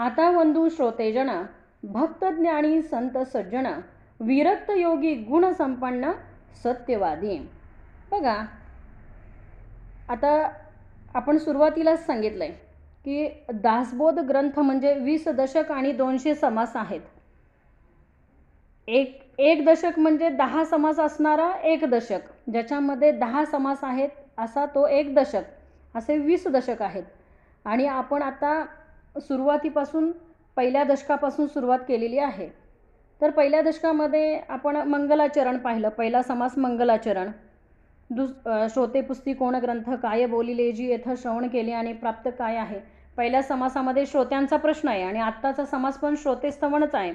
आता वंदू श्रोतेजन, भक्त ज्ञानी संत सज्जन, विरक्त योगी गुण संपन्न सत्यवादी. बघा, आता आपण सुरुवातीलाच सांगितलंय की दासबोध ग्रंथ म्हणजे 20 दशक आणि 200 समास आहेत. एक दशक म्हणजे 10 समास असणारा एक दशक, ज्याच्यामध्ये 10 समास आहेत असा तो एक दशक, असे 20 दशक आहेत. आणि आपण आता सुरुवातीपासून पहिल्या दशकापासून सुरुवात केलेली आहे. तर पहिल्या दशकामध्ये आपण मंगलाचरण पाहिलं. पहिला समास मंगलाचरण. श्रोते पुस्ती कोण ग्रंथ, काय बोलिले जी येथ श्रवण केले आणि प्राप्त काय आहे. पहिल्या समासामध्ये श्रोत्यांचा प्रश्न आहे आणि आत्ताचा समास पण श्रोते स्तवनच आहे.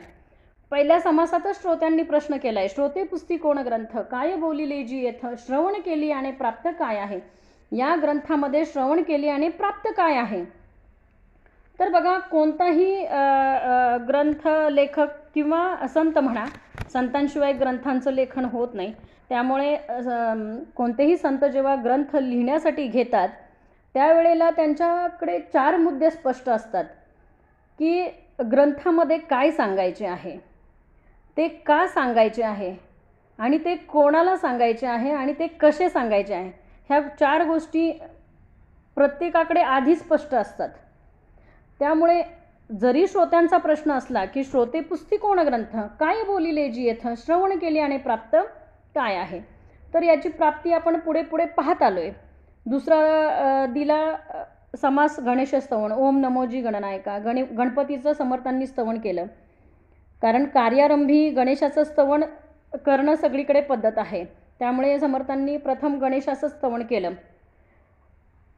पहिल्या समासातच श्रोत्यांनी प्रश्न केलाय, श्रोते पुस्ती कोण ग्रंथ, काय बोलिले जी येथ श्रवण केली आणि प्राप्त काय आहे. या ग्रंथामध्ये श्रवण केली आणि प्राप्त काय आहे. तर बघा, कोणताही ग्रंथ लेखक किंवा संत म्हणा, संतांशिवाय ग्रंथांचं लेखन होत नाही. त्यामुळे कोणतेही संत जेव्हा ग्रंथ लिहिण्यासाठी घेतात त्यावेळेला त्यांच्याकडे 4 मुद्दे स्पष्ट असतात की ग्रंथामध्ये काय सांगायचे आहे, ते का सांगायचे आहे आणि ते कोणाला सांगायचे आहे आणि ते कसे सांगायचे आहे. ह्या 4 गोष्टी प्रत्येकाकडे आधी स्पष्ट असतात. त्यामुळे जरी श्रोत्यांचा प्रश्न असला की श्रोते पुस्ती कोण ग्रंथ, काय बोलिले जी येथ श्रवण केली आणि प्राप्त काय आहे, तर याची प्राप्ती आपण पुढे पुढे पाहत आलोय. दुसरा दिला समास गणेश स्तवन, ओम नमोजी गणनायका. गणपतीचं समर्थांनी स्तवन केलं, कारण कार्यारंभी गणेशाचं स्तवन करणं सगळीकडे पद्धत आहे. त्यामुळे समर्थांनी प्रथम गणेशाचं स्तवन केलं.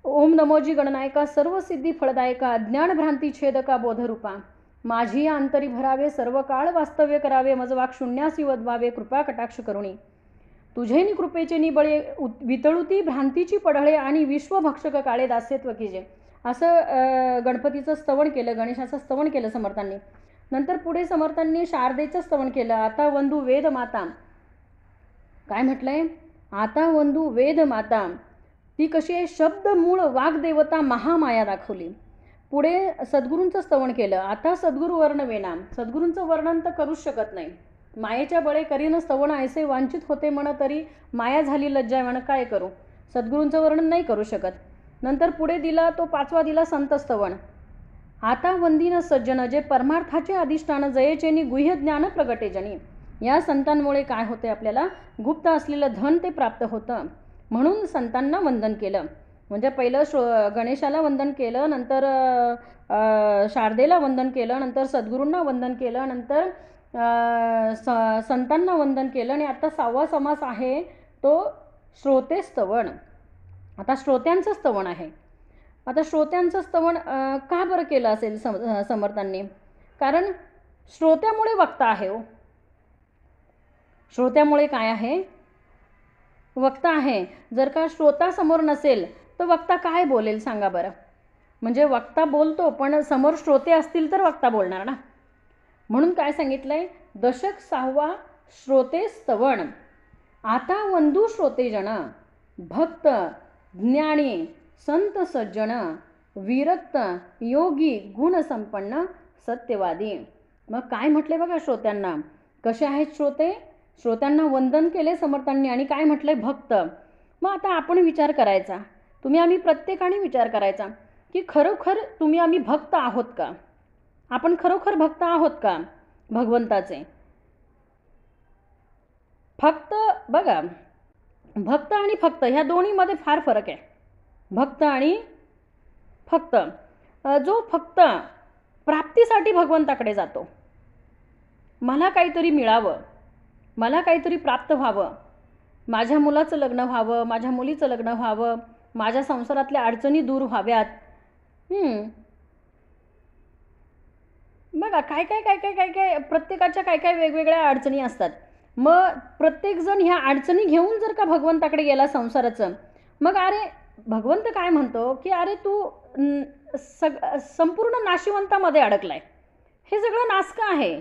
ओम नमोजी गणनायका, सर्व सिद्धी फळदायका, ज्ञानभ्रांती छेदका बोधरूपा, माझी अंतरी भरावे, सर्व काळ वास्तव्य करावे, मजवाक शून्यासी वदवावे, कृपा कटाक्ष करुणी, तुझे नि कृपेचे निबळे, वितळुती भ्रांतीची पढळे आणि विश्वभक्षक काळे दास्यत्व कीजे. असं गणपतीचं स्तवन केलं, गणेशाचं स्तवन केलं समर्थांनी. नंतर पुढे समर्थांनी शारदेचं स्तवन केलं. आता वंदू वेद माता. काय म्हटलंय, आता वंदू वेद माता. ती कशी आहे, शब्द मूळ वाग्देवता महामाया दाखवली. पुढे सद्गुरूंचं स्तवन केलं. आता सद्गुरू वर्ण वेना. सद्गुरूंचं वर्णन तर करूच शकत नाही. मायेच्या बळे करीन स्तवन ऐसे वांछित होते म्हण, तरी माया झाली लज्जा म्हण काय करू. सद्गुरूंचं वर्णन नाही करू शकत. नंतर पुढे दिला तो 5वा दिला संत स्तवन. आता वंदीन सज्जन, जे परमार्थाचे अधिष्ठान, जयेचेनी गुह्य ज्ञान प्रगटे जनी. या संतांमुळे काय होते, आपल्याला गुप्त असलेलं धन ते प्राप्त होतं. म्हणून संतांना वंदन केलं. म्हणजे पहिलं गणेशाला वंदन केलं, नंतर शारदेला वंदन केलं, नंतर सद्गुरूंना वंदन केलं, नंतर संतांना वंदन केलं आणि आता 6वा समास आहे तो श्रोते स्तवन. आता श्रोत्यांचं स्तवन आहे. आता श्रोत्यांचं स्तवन का बरं केलं असेल समर्थांनी, कारण श्रोत्यामुळे वक्ता आहे. हो, श्रोत्यामुळे काय आहे, वक्ता आहे. जर का श्रोता समोर नसेल तर वक्ता काय बोलेल सांगा बरं. म्हणजे वक्ता बोलतो पण समोर श्रोते असतील तर वक्ता बोलणार ना. म्हणून काय सांगितलंय, दशक 6वा श्रोते स्तवन. आता वंदू श्रोतेजन, भक्त ज्ञानी संत सज्जन, विरक्त योगी गुण संपन्न सत्यवादी. मग काय म्हटले बघा श्रोत्यांना, कसे आहेत श्रोते. श्रोत्यांना वंदन केले समर्थांनी आणि काय म्हटले, भक्त. मग आता आपण विचार करायचा, आम्ही प्रत्येकाने विचार करायचा की खरोखर आम्ही भक्त आहोत का. आपण खरोखर भक्त आहोत का भगवंताचे. फक्त बघा, भक्त आणि फक्त ह्या दोन्हीमध्ये फार फरक आहे. भक्त आणि फक्त. जो फक्त प्राप्तीसाठी भगवंताकडे जातो, मला काहीतरी मिळावं, मला काहीतरी प्राप्त व्हावं, माझ्या मुलाचं लग्न व्हावं, माझ्या मुलीचं लग्न व्हावं, माझ्या संसारातल्या अडचणी दूर व्हाव्यात. बघा काय काय काय काय काय काय प्रत्येकाच्या काय काय वेगवेगळ्या अडचणी असतात. मग प्रत्येकजण ह्या अडचणी घेऊन जर का भगवंताकडे गेला संसाराचं, मग अरे भगवंत काय म्हणतो की अरे तू संपूर्ण नाशिवंतामध्ये अडकलाय, हे सगळं नासकं आहे.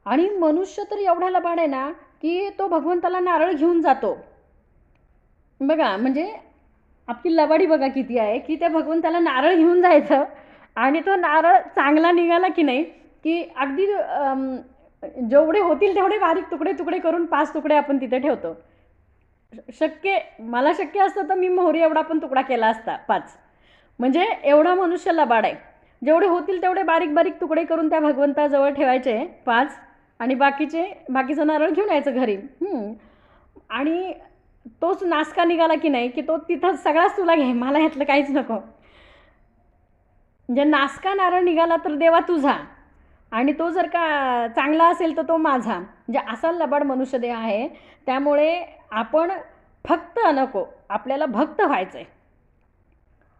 आणि मनुष्य तर एवढा लबाड आहे ना की तो भगवंताला नारळ घेऊन जातो. बघा म्हणजे आपली लबाडी बघा किती आहे की त्या भगवंताला नारळ घेऊन जायचं आणि तो नारळ चांगला निघाला की नाही, की अगदी जेवढे होतील तेवढे बारीक तुकडे तुकडे करून 5 तुकडे आपण तिथे ठेवतो. मला शक्य असतं तर मी मोहरी एवढा पण तुकडा केला असता 5. म्हणजे एवढा मनुष्य लबाड आहे. जेवढे होतील तेवढे बारीक बारीक तुकडे करून त्या भगवंताजवळ ठेवायचे 5 आणि बाकीचं नारळ घेऊन यायचं घरी. आणि तोच नासका निघाला की नाही, की तो तिथं सगळाच तुला घे, मला ह्यातलं काहीच नको. म्हणजे नासका नारळ निघाला तर देवा तुझा, आणि तो जर का चांगला असेल तर तो माझा. म्हणजे असा लबाड मनुष्यदेह आहे. त्यामुळे आपण फक्त नको, आपल्याला भक्त व्हायचं आहे.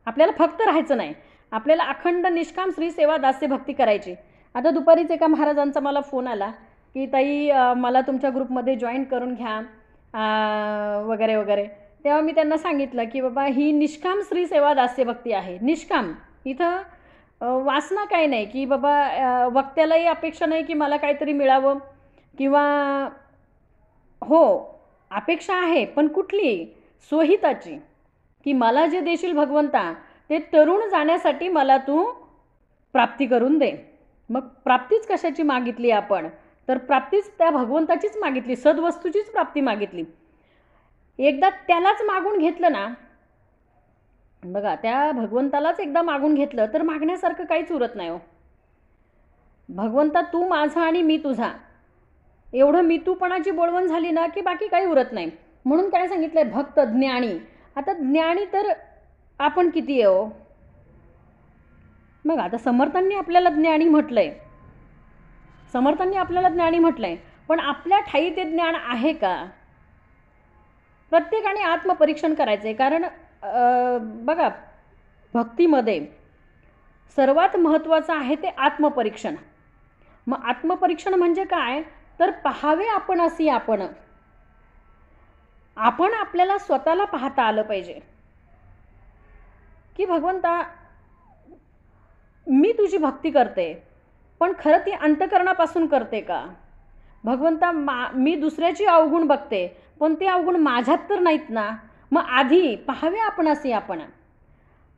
आपल्याला फक्त राहायचं नाही, आपल्याला अखंड निष्काम श्री सेवा दास्य भक्ती करायची. आता दुपारीच एका महाराजांचा मला फोन आला की ताई मला तुमच्या ग्रुपमध्ये जॉईन करून घ्या वगैरे वगैरे. तेव्हा मी त्यांना सांगितलं की बाबा ही निष्काम श्री सेवा दास्य भक्ती आहे. निष्काम, इथं वासना काही नाही की बाबा वक्त्यालाही अपेक्षा नाही की मला काहीतरी मिळावं, किंवा हो अपेक्षा आहे पण कुठली, स्वहिताची, की मला जे देशील भगवंता ते तरुण जाण्यासाठी मला तू प्राप्ती करून दे. मग प्राप्तीच कशाची मागितली आपण, तर प्राप्तीच त्या भगवंताचीच मागितली, सद्वस्तूचीच प्राप्ती मागितली. एकदा त्यालाच मागून घेतलं ना, बघा त्या भगवंतालाच एकदा मागून घेतलं तर मागण्यासारखं काहीच उरत नाही हो. भगवंता तू माझा आणि मी तुझा, एवढं मी तूपणाची बोलवण झाली ना की बाकी काही उरत नाही. म्हणून काय सांगितलंय, भक्त ज्ञानी. आता ज्ञानी तर आपण किती आहे हो. बघा आता समर्थांनी आपल्याला ज्ञानी म्हटलंय, पण आपल्या ठाई ते ज्ञान आहे का. प्रत्येकाने आत्मपरीक्षण करायचे. कारण बघा भक्तीमध्ये सर्वात महत्त्वाचं आहे ते आत्मपरीक्षण. मग आत्मपरीक्षण म्हणजे काय, तर पाहावे आपण असे आपण आपल्याला स्वतःला पाहता आलं पाहिजे की भगवंता मी तुझी भक्ती करते, पण खरं ती अंतःकरणापासून करते का. भगवंता मी दुसऱ्याची अवगुण बघते, पण ते अवगुण माझ्यात तर नाहीत ना. मग आधी पाहावे आपण असे आपण,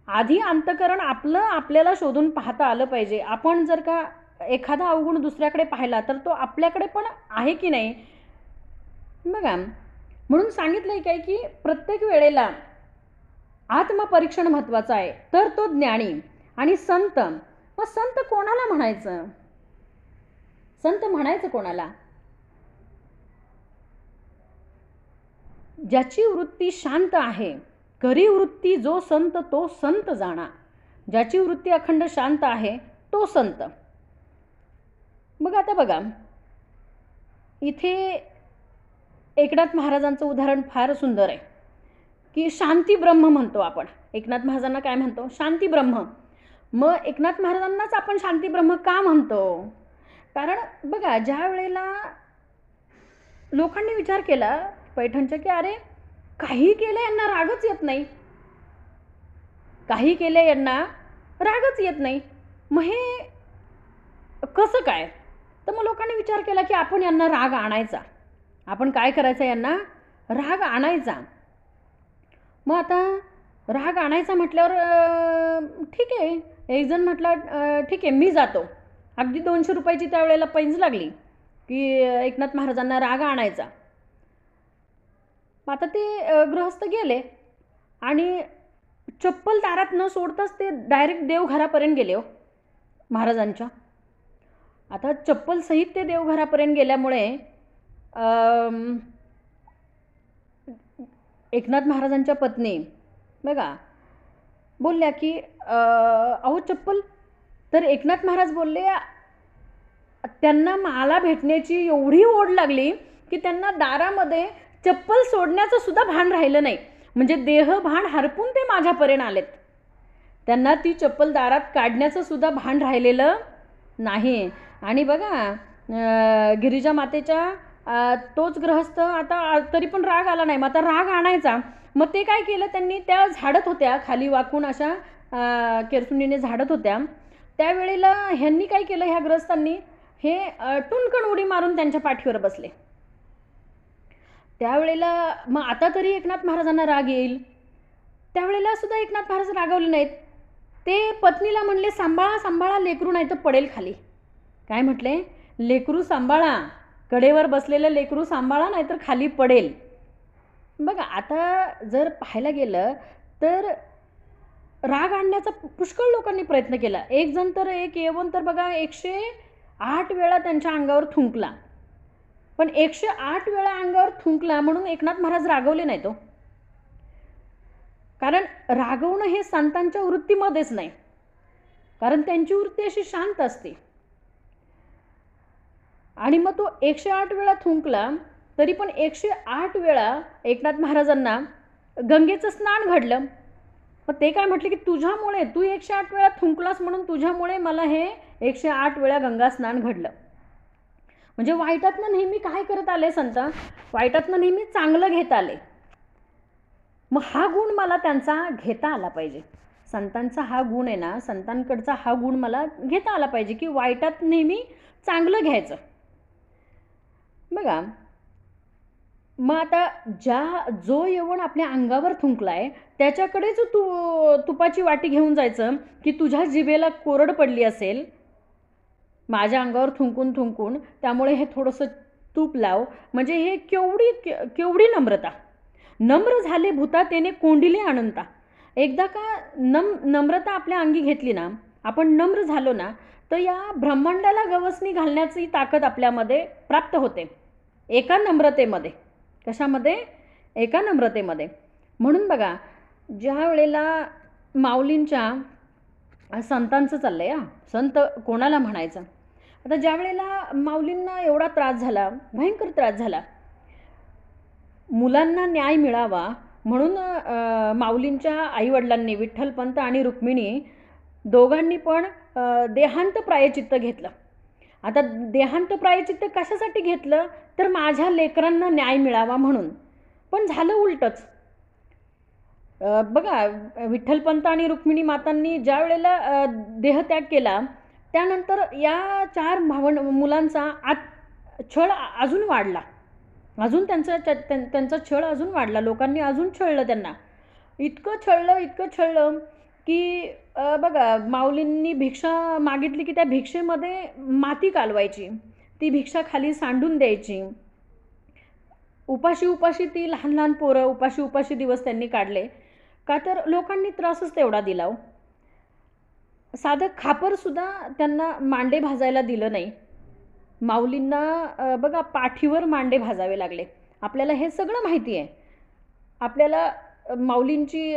आधी अंतःकरण आपलं आपल्याला शोधून पाहता आलं पाहिजे. आपण जर का एखादा अवगुण दुसऱ्याकडे पाहिला तर तो आपल्याकडे पण आहे की नाही. बघा म्हणून सांगितलंय काय की प्रत्येक वेळेला आत्मपरीक्षण महत्त्वाचं आहे. तर तो ज्ञानी आणि संत. मग संत कोणाला म्हणायचं, संत म्हणायचं कोणाला, ज्याची वृत्ती शांत आहे. करी वृत्ती जो संत तो संत जाणा. ज्याची वृत्ती अखंड शांत आहे तो संत. बघा आता बघा इथे एकनाथ महाराजांचं उदाहरण फार सुंदर आहे की शांती ब्रह्म म्हणतो आपण. एकनाथ महाराजांना काय म्हणतो, शांती ब्रह्म. मग एकनाथ महाराजांनाच आपण शांती ब्रह्म का म्हणतो, कारण बघा ज्या वेळेला लोकांनी विचार केला पैठणच्या की अरे काही केलं यांना रागच येत नाही, काही केलं यांना रागच येत नाही, मग हे कसं काय. तर मग लोकांनी विचार केला की आपण यांना राग आणायचा. आपण काय करायचं, यांना राग आणायचा. मग आता राग आणायचा म्हटल्यावर ठीक आहे, एक जण म्हटला ठीक आहे मी जातो. अगदी 200 रुपयाची त्यावेळेला पैंज लागली की एकनाथ महाराजांना राग आणायचा. आता ते गृहस्थ गेले आणि चप्पल दारात न सोडताच ते डायरेक्ट देवघरापर्यंत गेले हो महाराजांच्या. आता चप्पल सहित ते देवघरापर्यंत गेल्यामुळे एकनाथ महाराजांच्या पत्नी बघा बोलल्या की अहो चप्पल. तर एकनाथ महाराज बोलले त्यांना मला भेटण्याची एवढी ओढ लागली की त्यांना दारामध्ये चप्पल सोडण्याचं सुद्धा भान राहिलं नाही. म्हणजे देह भान हरपून ते माझ्यापर्यंत आलेत. त्यांना ती चप्पल दारात काढण्याचं सुद्धा भान राहिलेलं नाही. आणि बघा गिरिजा मातेच्या तोच गृहस्थ आता तरी पण राग आला नाही, मग आता राग आणायचा. मग ते काय केलं त्यांनी, त्या झाडत होत्या खाली वाकून अशा केरसुंडीने झाडत होत्या. त्यावेळेला ह्यांनी काय केलं, ह्या गृहस्थांनी हे टुनकन उडी मारून त्यांच्या पाठीवर बसले. त्यावेळेला मग आता तरी एकनाथ महाराजांना राग येईल, त्यावेळेला सुद्धा एकनाथ महाराज रागवले नाहीत. ते पत्नीला म्हणले, सांभाळा सांभाळा लेकरू नाही तर पडेल खाली. काय म्हटले? लेकरू सांभाळा, कडेवर बसलेलं लेकरू सांभाळा नाही तर खाली पडेल. बघा आता जर पाहायला गेलं तर राग आणण्याचा पुष्कळ लोकांनी प्रयत्न केला. एक जण तर एक येऊन तर बघा 108 वेळा त्यांच्या अंगावर थुंकला. पण 108 वेळा अंगावर थुंकला म्हणून एकनाथ महाराज रागवले नाहीत हो. कारण रागवणं हे संतांच्या वृत्तीमध्येच नाही, कारण त्यांची वृत्ती अशी शांत असते. आणि मग तो 108 वेळा थुंकला तरी पण 108 वेळा एकनाथ महाराजांना गंगेचं स्नान घडलं. मग ते काय म्हटले की तुझ्यामुळे, तू 108 वेळा थुंकलास म्हणून तुझ्यामुळे मला हे 108 वेळा गंगा स्नान घडलं. म्हणजे वाईटातनं नेहमी काय करत आले संत? वाईटातनं नेहमी चांगलं घेत आले. मग हा गुण मला त्यांचा घेता आला पाहिजे. संतांचा हा गुण आहे ना, संतांकडचा हा गुण मला घेता आला पाहिजे की वाईटात नेहमी चांगलं घ्यायचं. बघा मग आता जो यवण आपल्या अंगावर थुंकलाय त्याच्याकडेच तुपाची वाटी घेऊन जायचं की तुझ्या जिभेला कोरड पडली असेल माझ्या अंगावर थुंकून थुंकून, त्यामुळे हे थोडंसं तूप लाव. म्हणजे हे केवढी नम्रता. नम्र झाले भूता तेने कोंडिले अनंता. एकदा का नम्रता आपल्या अंगी घेतली ना, आपण नम्र झालो ना, तर या ब्रह्मांडाला गवसणी घालण्याची ताकद आपल्यामध्ये प्राप्त होते, एका नम्रतेमध्ये. कशामध्ये? एका नम्रतेमध्ये. म्हणून बघा ज्या वेळेला माऊलींच्या संतांचं चाललंय, संत कोणाला म्हणायचं, आता ज्या वेळेला माऊलींना एवढा त्रास झाला, भयंकर त्रास झाला, मुलांना न्याय मिळावा म्हणून माऊलींच्या आईवडिलांनी, विठ्ठलपंत आणि रुक्मिणी दोघांनी पण देहांत प्रायचित्त घेतलं. आता देहांत प्रायचित्त कशासाठी घेतलं? तर माझ्या लेकरांना न्याय मिळावा म्हणून. पण झालं उलटंच. बघा विठ्ठलपंत आणि रुक्मिणी मातांनी ज्या वेळेला देहत्याग केला त्यानंतर या 4 मुलांचा छळ अजून वाढला, अजून त्यांचा छळ अजून वाढला. लोकांनी अजून छळलं त्यांना. इतकं छळलं की बघा माऊलींनी भिक्षा मागितली की त्या भिक्षेमध्ये माती कालवायची, ती भिक्षा खाली सांडून द्यायची. उपाशी ती लहान लहान पोरं उपाशी दिवस त्यांनी काढले. का तर लोकांनी त्रासच तेवढा दिला. साधं खापरसुद्धा त्यांना मांडे भाजायला दिलं नाही. माऊलींना बघा पाठीवर मांडे भाजावे लागले. आपल्याला हे सगळं माहिती आहे. आपल्याला माऊलींची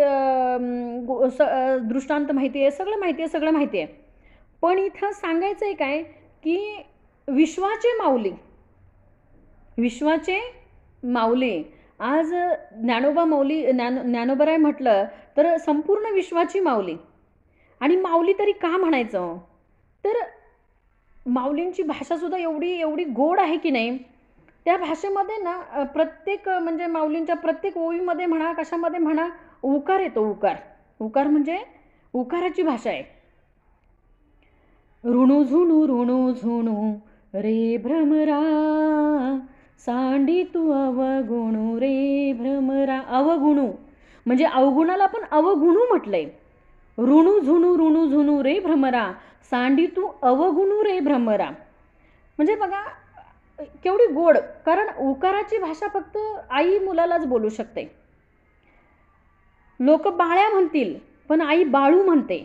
दृष्टांत माहिती आहे, सगळं माहिती आहे. पण इथं सांगायचं आहे काय की विश्वाचे माऊली आज ज्ञानोबराय म्हटलं तर संपूर्ण विश्वाची माऊली. आणि माऊली तरी का म्हणायचं? तर माऊलींची भाषासुद्धा एवढी गोड आहे की नाही. त्या भाषेमध्ये ना प्रत्येक म्हणजे माऊलींच्या प्रत्येक ओळीमध्ये म्हणा, कशामध्ये म्हणा, उकार येतो. उकार म्हणजे उकाराची भाषा आहे. ऋणू झुणू रे भ्रमरा, सांडी तू अवगुणू रे भ्रमरा. अवगुणू म्हणजे अवगुणाला पण अवगुणू म्हटलंय. ऋणू झुणू रे भ्रमरा, सांडी तू अवगुणू रे भ्रमरा. म्हणजे बघा केवढी गोड. कारण उकाराची भाषा फक्त आई मुलालाच बोलू शकते. लोक बाळ्या म्हणतील पण आई बाळू म्हणते.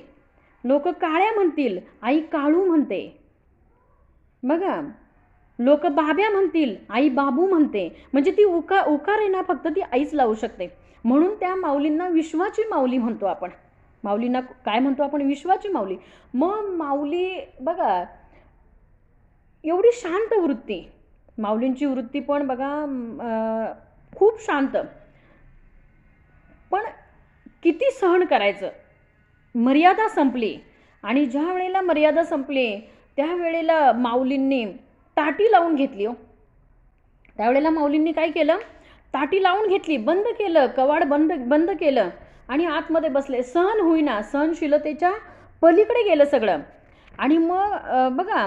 लोक काळ्या म्हणतील, आई काळू म्हणते. बघा लोक बाब्या म्हणतील, आई बाबू म्हणते. म्हणजे ती उकार आहे ना फक्त ती आईच लावू शकते. म्हणून त्या माऊलींना विश्वाची माऊली म्हणतो आपण. माऊलींना काय म्हणतो आपण? विश्वाची माऊली. मग माऊली बघा एवढी शांत वृत्ती. माऊलींची वृत्ती पण बघा खूप शांत. पण किती सहन करायचं. मर्यादा संपली. आणि ज्या वेळेला मर्यादा संपली त्यावेळेला माऊलींनी ताटी लावून घेतली. त्यावेळेला माऊलींनी काय केलं? ताटी लावून घेतली, बंद केलं, कवाड बंद केलं आणि आतमध्ये बसले. सहन होईना, सहनशीलतेच्या पलीकडे गेलं सगळं. आणि मग बघा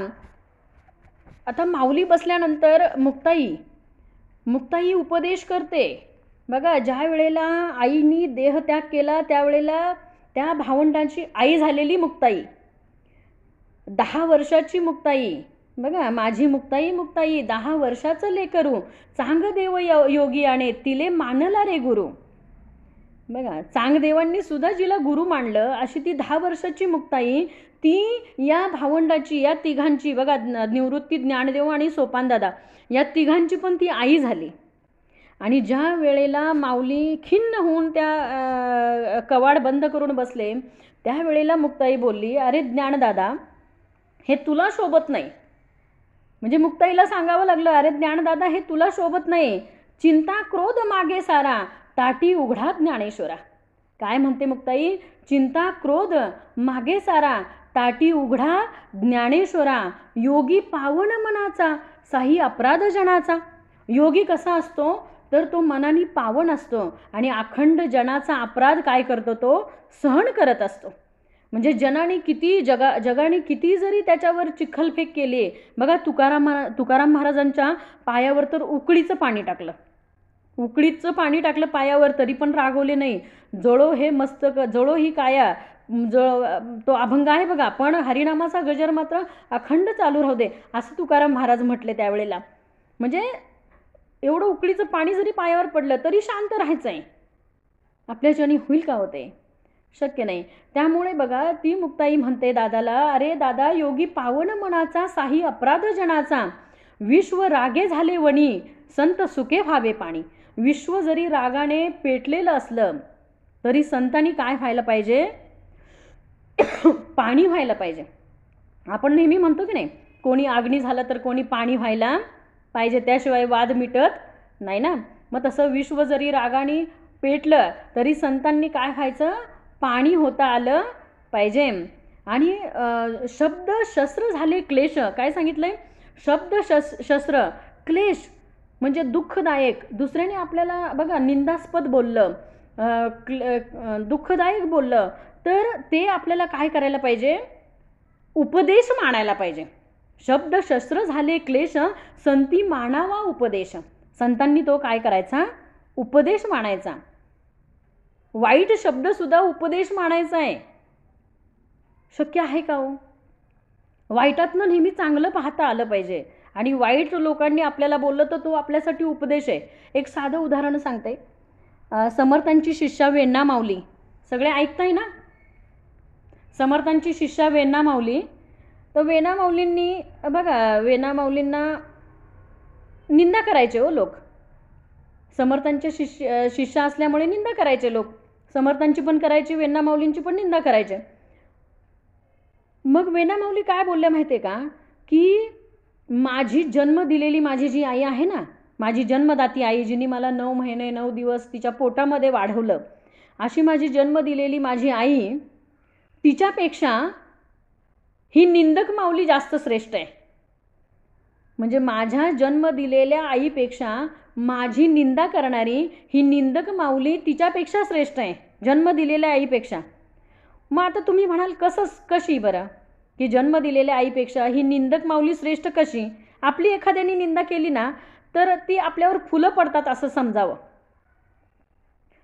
आता माऊली बसल्यानंतर मुक्ताई उपदेश करते. बघा ज्या वेळेला आईनी देहत्याग केला त्यावेळेला त्या भावंडांची आई झालेली मुक्ताई, 10 वर्षाची मुक्ताई. बघा, माझी मुक्ताई मुक्ताई 10 वर्षाचं लेकरू, चांगदेव योगी आणे तिले मानला रे गुरु. बघा, चांगदेवांनी सुद्धा जिला गुरु मानलं अशी ती 10 वर्षाची मुक्ताई, ती या भावंडाची, या तिघांची, बघा निवृत्ती, ज्ञानदेव आणि सोपानदादा, या तिघांची पण ती आई झाली. आणि ज्या वेळेला माऊली खिन्न होऊन त्या कवाड बंद करून बसले, त्यावेळेला मुक्ताई बोलली, अरे ज्ञानदादा, हे तुला शोभत नाही. म्हणजे मुक्ताईला सांगावं लागलं, अरे ज्ञानदादा, हे तुला शोभत नाही. चिंता क्रोध मागे सारा, ताटी उघडा ज्ञानेश्वरा. काय म्हणते मुक्ताई? चिंता क्रोध मागे सारा, ताटी उघडा ज्ञानेश्वरा. योगी पावन मनाचा, साही अपराध जनाचा. योगी कसा असतो तर तो मनाने पावन असतो आणि अखंड जनाचा अपराध काय करतो? तो सहन करत असतो. म्हणजे जनाने किती जगाने किती जरी त्याच्यावर चिखलफेक केली, बघा तुकाराम महाराजांच्या पायावर तर उकळीचं पाणी टाकलं, उकळीचं पाणी टाकलं पायावर, तरी पण रागवले नाही. जळो हे मस्तक, जळो ही काया, तो अभंग आहे बघा, पण हरिनामाचा गजर मात्र अखंड चालू राहू दे, असं तुकाराम महाराज म्हटले त्यावेळेला. म्हणजे एवढं उकळीचं पाणी जरी पायावर पडलं तरी शांत राहायचं आहे. आपल्याच्यानी होईल का होते? शक्य नाही. त्यामुळे बघा, ती मुक्ताई म्हणते दादाला, अरे दादा, योगी पावन मनाचा, साही अपराध जनाचा. विश्व रागे झाले वणी, संत सुके व्हावे पाणी. विश्व जरी रागाने पेटलेलं असलं तरी संतांनी काय व्हायला पाहिजे? पाणी व्हायला पाहिजे. आपण नेहमी म्हणतो की नाही, कोणी अग्नी झालं तर कोणी पाणी व्हायला पाहिजे, त्याशिवाय वाद मिटत नाही ना. मग तसं विश्व जरी रागाने पेटलं तरी संतांनी काय व्हायचं? पाणी होता आलं पाहिजे. आणि शब्द शस्त्र झाले क्लेश. काय सांगितलंय? शब्द शस्त्र, क्लेश म्हणजे दुःखदायक. दुसऱ्याने आपल्याला बघा निंदास्पद बोललं, दुःखदायक बोललं, तर ते आपल्याला काय करायला पाहिजे? उपदेश मानायला पाहिजे. शब्द शस्त्र झाले क्लेश, संती मानावा उपदेश. संतांनी तो काय करायचा? उपदेश मानायचा. वाईट शब्द सुद्धा उपदेश मानायचा आहे. शक्य आहे का हो? वाईटातनं नेहमी चांगलं पाहता आलं पाहिजे. आणि वाईट लोकांनी आपल्याला बोललं तर तो आपल्यासाठी उपदेश आहे. एक साधं उदाहरण सांगते. समर्थांची शिष्या वेण्णा माऊली, सगळे ऐकताय ना? समर्थांची शिष्या वेण्णा माऊली. तर वेण्णा माऊलींनी बघा, वेण्णा माऊलींना निंदा करायचे हो लोक. समर्थांचे शिष्य असल्यामुळे निंदा करायचे लोक. समर्थांची पण करायची, वेण्णा माऊलींची पण निंदा करायचे. मग वेण्णा माऊली काय बोलल्या माहिती आहे का? की माझी जन्म दिलेली माझी जी आई आहे ना, माझी जन्मदाती आई, जिने मला 9 महिने 9 दिवस तिच्या पोटामध्ये वाढवलं, अशी माझी जन्म दिलेली माझी आई, तिच्यापेक्षा ही निंदक माऊली जास्त श्रेष्ठ आहे. म्हणजे माझ्या जन्म दिलेल्या आईपेक्षा माझी निंदा करणारी ही निंदक माऊली तिच्यापेक्षा श्रेष्ठ आहे, जन्म दिलेल्या आईपेक्षा. मग आता तुम्ही म्हणाल कशी बरं, की जन्म दिलेल्या आईपेक्षा ही निंदक माऊली श्रेष्ठ कशी? आपली एखाद्याने निंदा केली ना तर ती आपल्यावर फुलं पडतात असं समजावं.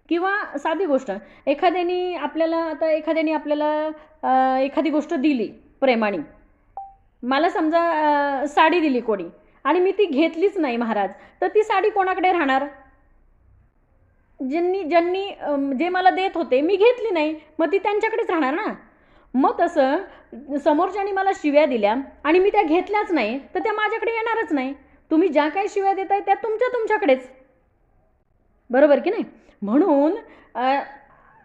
किंवा साधी गोष्ट, एखाद्याने आपल्याला एखादी गोष्ट दिली प्रेमाने. मला समजा साडी दिली कोणी आणि मी ती घेतलीच नाही महाराज, तर ती साडी कोणाकडे राहणार? ज्यांनी जे मला देत होते मी घेतली नाही, मग ती त्यांच्याकडेच राहणार ना. मग तसं समोरच्यानी मला शिव्या दिल्या आणि मी त्या घेतल्याच नाही, तर त्या माझ्याकडे येणारच नाही. तुम्ही ज्या काही शिव्या देताय त्या तुमच्याकडेच, बरोबर की नाही? म्हणून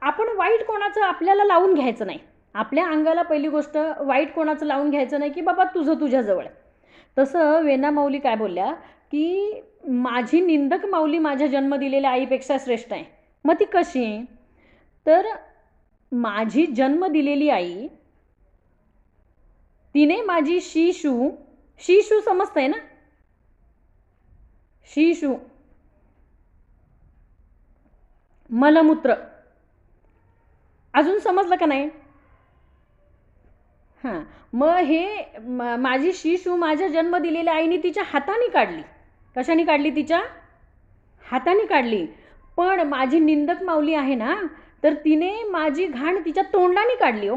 आपण वाईट कोणाचं आपल्याला लावून घ्यायचं नाही. आपल्या अंगाला पहिली गोष्ट वाईट कोणाचं लावून घ्यायचं नाही, की बाबा तुझं तुझ्याजवळ. तसं वेण्णा माऊली काय बोलल्या, की माझी निंदक माऊली माझ्या जन्म दिलेल्या आईपेक्षा श्रेष्ठ आहे. मग ती कशी? तर माझी जन्म दिलेली आई, तिने माझी शिशू समजतंय ना? शिशू मलमूत्र अजून समजलं का नाही? हां, मग हे माझी शिशू माझ्या जन्म दिलेल्या आईने तिच्या हाताने काढली. कशाने काढली? तिच्या हाताने काढली. पण माझी निंदक माऊली आहे ना, तर तिने माझी घाण तिच्या तोंडाने काढली हो.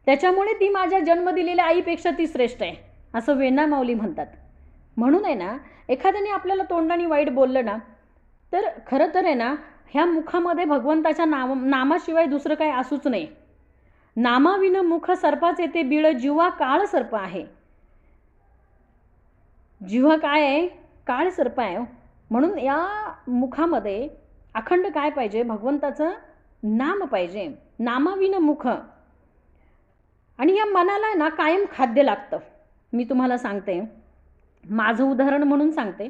त्याच्यामुळे ती माझ्या जन्म दिलेल्या आईपेक्षा ती श्रेष्ठ आहे असं वेण्णा माऊली म्हणतात. म्हणून आहे ना, एखाद्याने आपल्याला तोंडाने वाईट बोललं ना, तर खरं तर आहे ना, ह्या मुखामध्ये भगवंताच्या नामाशिवाय दुसरं काही असूच नाही. नामाविन मुख सर्पाच येते बीळ, जिव्हा काळ सर्प आहे. जिव्हा काय आहे? काळ सर्प आहे. म्हणून या मुखामध्ये अखंड काय पाहिजे? भगवंताचं नाम पाहिजे. नामाविन मुख. आणि या मनाला ना कायम खाद्य लागतं. मी तुम्हाला सांगते, माझं उदाहरण म्हणून सांगते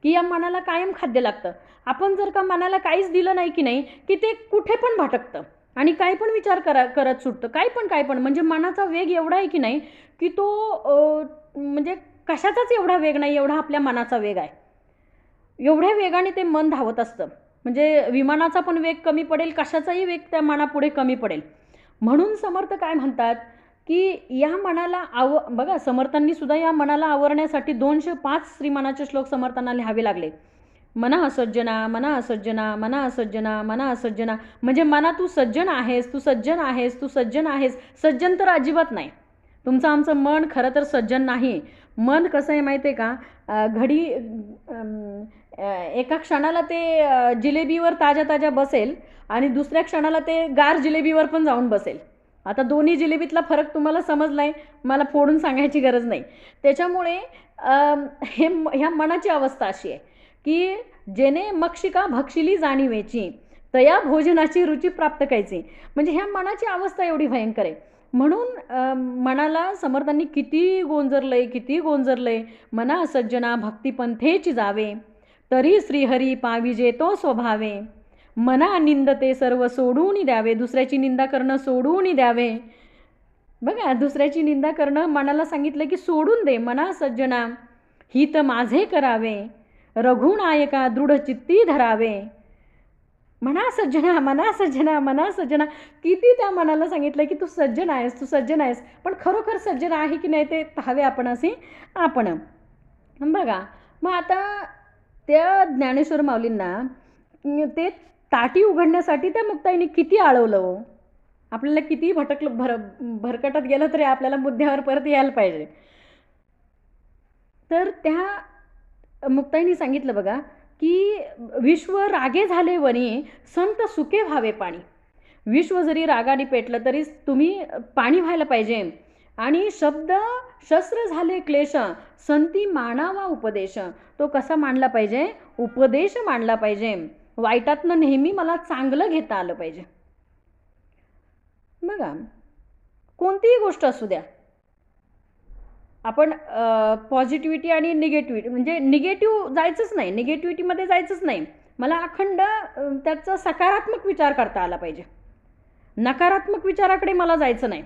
की या मनाला कायम खाद्य लागतं. आपण जर का मनाला काहीच दिलं नाही की नाही, की ते कुठे पण भटकतं आणि काही पण विचार करत सुटतं. काय पण म्हणजे मनाचा वेग एवढा आहे की नाही, की तो म्हणजे कशाचाच एवढा वेग नाही एवढा आपल्या मनाचा वेग आहे. एवढ्या वेगाने ते मन धावत असतं. म्हणजे विमानाचा पण वेग कमी पडेल, कशाचाही वेग त्या मनापुढे कमी पडेल. म्हणून समर्थ काय म्हणतात की या मनाला बघा, समर्थांनी सुद्धा या मनाला आवरण्यासाठी 205 श्रीमनाचे श्लोक समर्थांना लिहावे लागले. मना असज्जना, मना असज्जना, मना असज्जना, मना असज्जना. म्हणजे मना तू सज्जन आहेस, तू सज्जन आहेस, तू सज्जन आहेस. सज्जन तर अजिबात नाही. तुमचं आमचं मन खरं तर सज्जन नाही. मन कसं आहे माहिती आहे का? घडी एका क्षणाला ते जिलेबीवर ताज्या ताज्या बसेल आणि दुसऱ्या क्षणाला ते गार जिलेबीवर पण जाऊन बसेल. आता दोन्ही जिलेबीतला फरक तुम्हाला समजला आहे, मला फोडून सांगायची गरज नाही. त्याच्यामुळे ह्या मनाची अवस्था अशी आहे की जेने मक्षिका भक्षिली जाणीवेची, तया भोजनाची रुची प्राप्त करायची. म्हणजे ह्या मनाची अवस्था एवढी भयंकर आहे. म्हणून मनाला समर्थांनी किती गोंजरलंय. मना सज्जना भक्तिपंथेची जावे, तरी श्रीहरी पाविजे तो स्वभावे. मना निंदते सर्व सोडून द्यावे. दुसऱ्याची निंदा करणं सोडून द्यावे. बघा, दुसऱ्याची निंदा करणं मनाला सांगितलं की सोडून दे. मना सज्जना हित माझे करावे, रघुनायका दृढ चित्ती धरावे. मना सज्जना, मना सज्जना, मना सज्जना. किती त्या मनाला सांगितलं की तू सज्जन आहेस, तू सज्जन आहेस. पण खरोखर सज्जन आहे की नाही ते पाहावे आपण बघा. मग आता त्या ज्ञानेश्वर माऊलींना ते ताटी उघडण्यासाठी त्या मुक्ताईने किती आळवलं हो. आपल्याला किती भरकटत गेलं तरी आपल्याला मुद्द्यावर परत यायला पाहिजे. तर त्या मुक्ताईने सांगितलं बघा की विश्व रागे झाले वनी, संत सुके व्हावे पाणी. विश्व जरी रागाने पेटलं तरी तुम्ही पाणी व्हायला पाहिजे. आणि शब्द शस्त्र झाले क्लेश, संती मानावा उपदेश. तो कसा मांडला पाहिजे? उपदेश मांडला पाहिजे. वाईटातनं नेहमी मला चांगलं घेता आलं पाहिजे. बघा, कोणतीही गोष्ट असू द्या, आपण पॉझिटिव्हिटी आणि निगेटिव्हिटी, म्हणजे निगेटिव्ह जायचंच नाही, निगेटिव्हिटीमध्ये जायचंच नाही. मला अखंड त्याचा सकारात्मक विचार करता आला पाहिजे. नकारात्मक विचाराकडे मला जायचं नाही.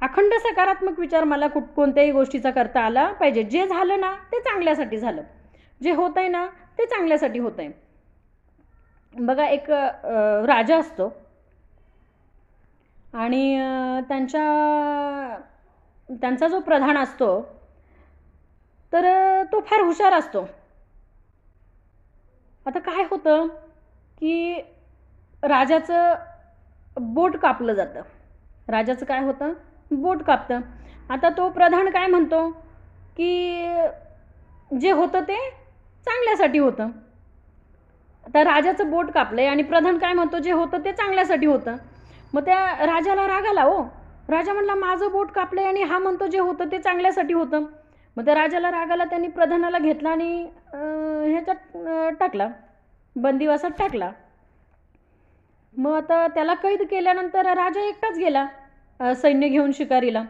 अखंड सकारात्मक विचार मला कोणत्याही गोष्टीचा करता आला पाहिजे. जे झालं ना ते चांगल्यासाठी झालं, जे होत आहे ना ते चांगल्यासाठी होत आहे. बघा, एक राजा असतो आणि त्यांचा जो प्रधान असतो तर तो फार हुशार असतो. आता काय होतं की राजाचं बोट कापलं जातं. राजाचं काय होतं? बोट कापतं. आता तो प्रधान काय म्हणतो की जे होतं ते चांगल्यासाठी होतं. आता राजाचं बोट कापलंय आणि प्रधान काय म्हणतो? जे होतं ते चांगल्यासाठी होतं. मग त्या राजाला राग आला हो. राजा म्हणला माझं बोट कापलंय आणि हा म्हणतो जे होतं ते चांगल्यासाठी होतं. मग त्या राजाला राग आला. त्यांनी प्रधानाला घेतला आणि ह्याच्यात टाकला, बंदिवासात टाकला. मग आता त्याला कैद केल्यानंतर राजा एकटाच गेला सैन्य घेऊन शिकारीला.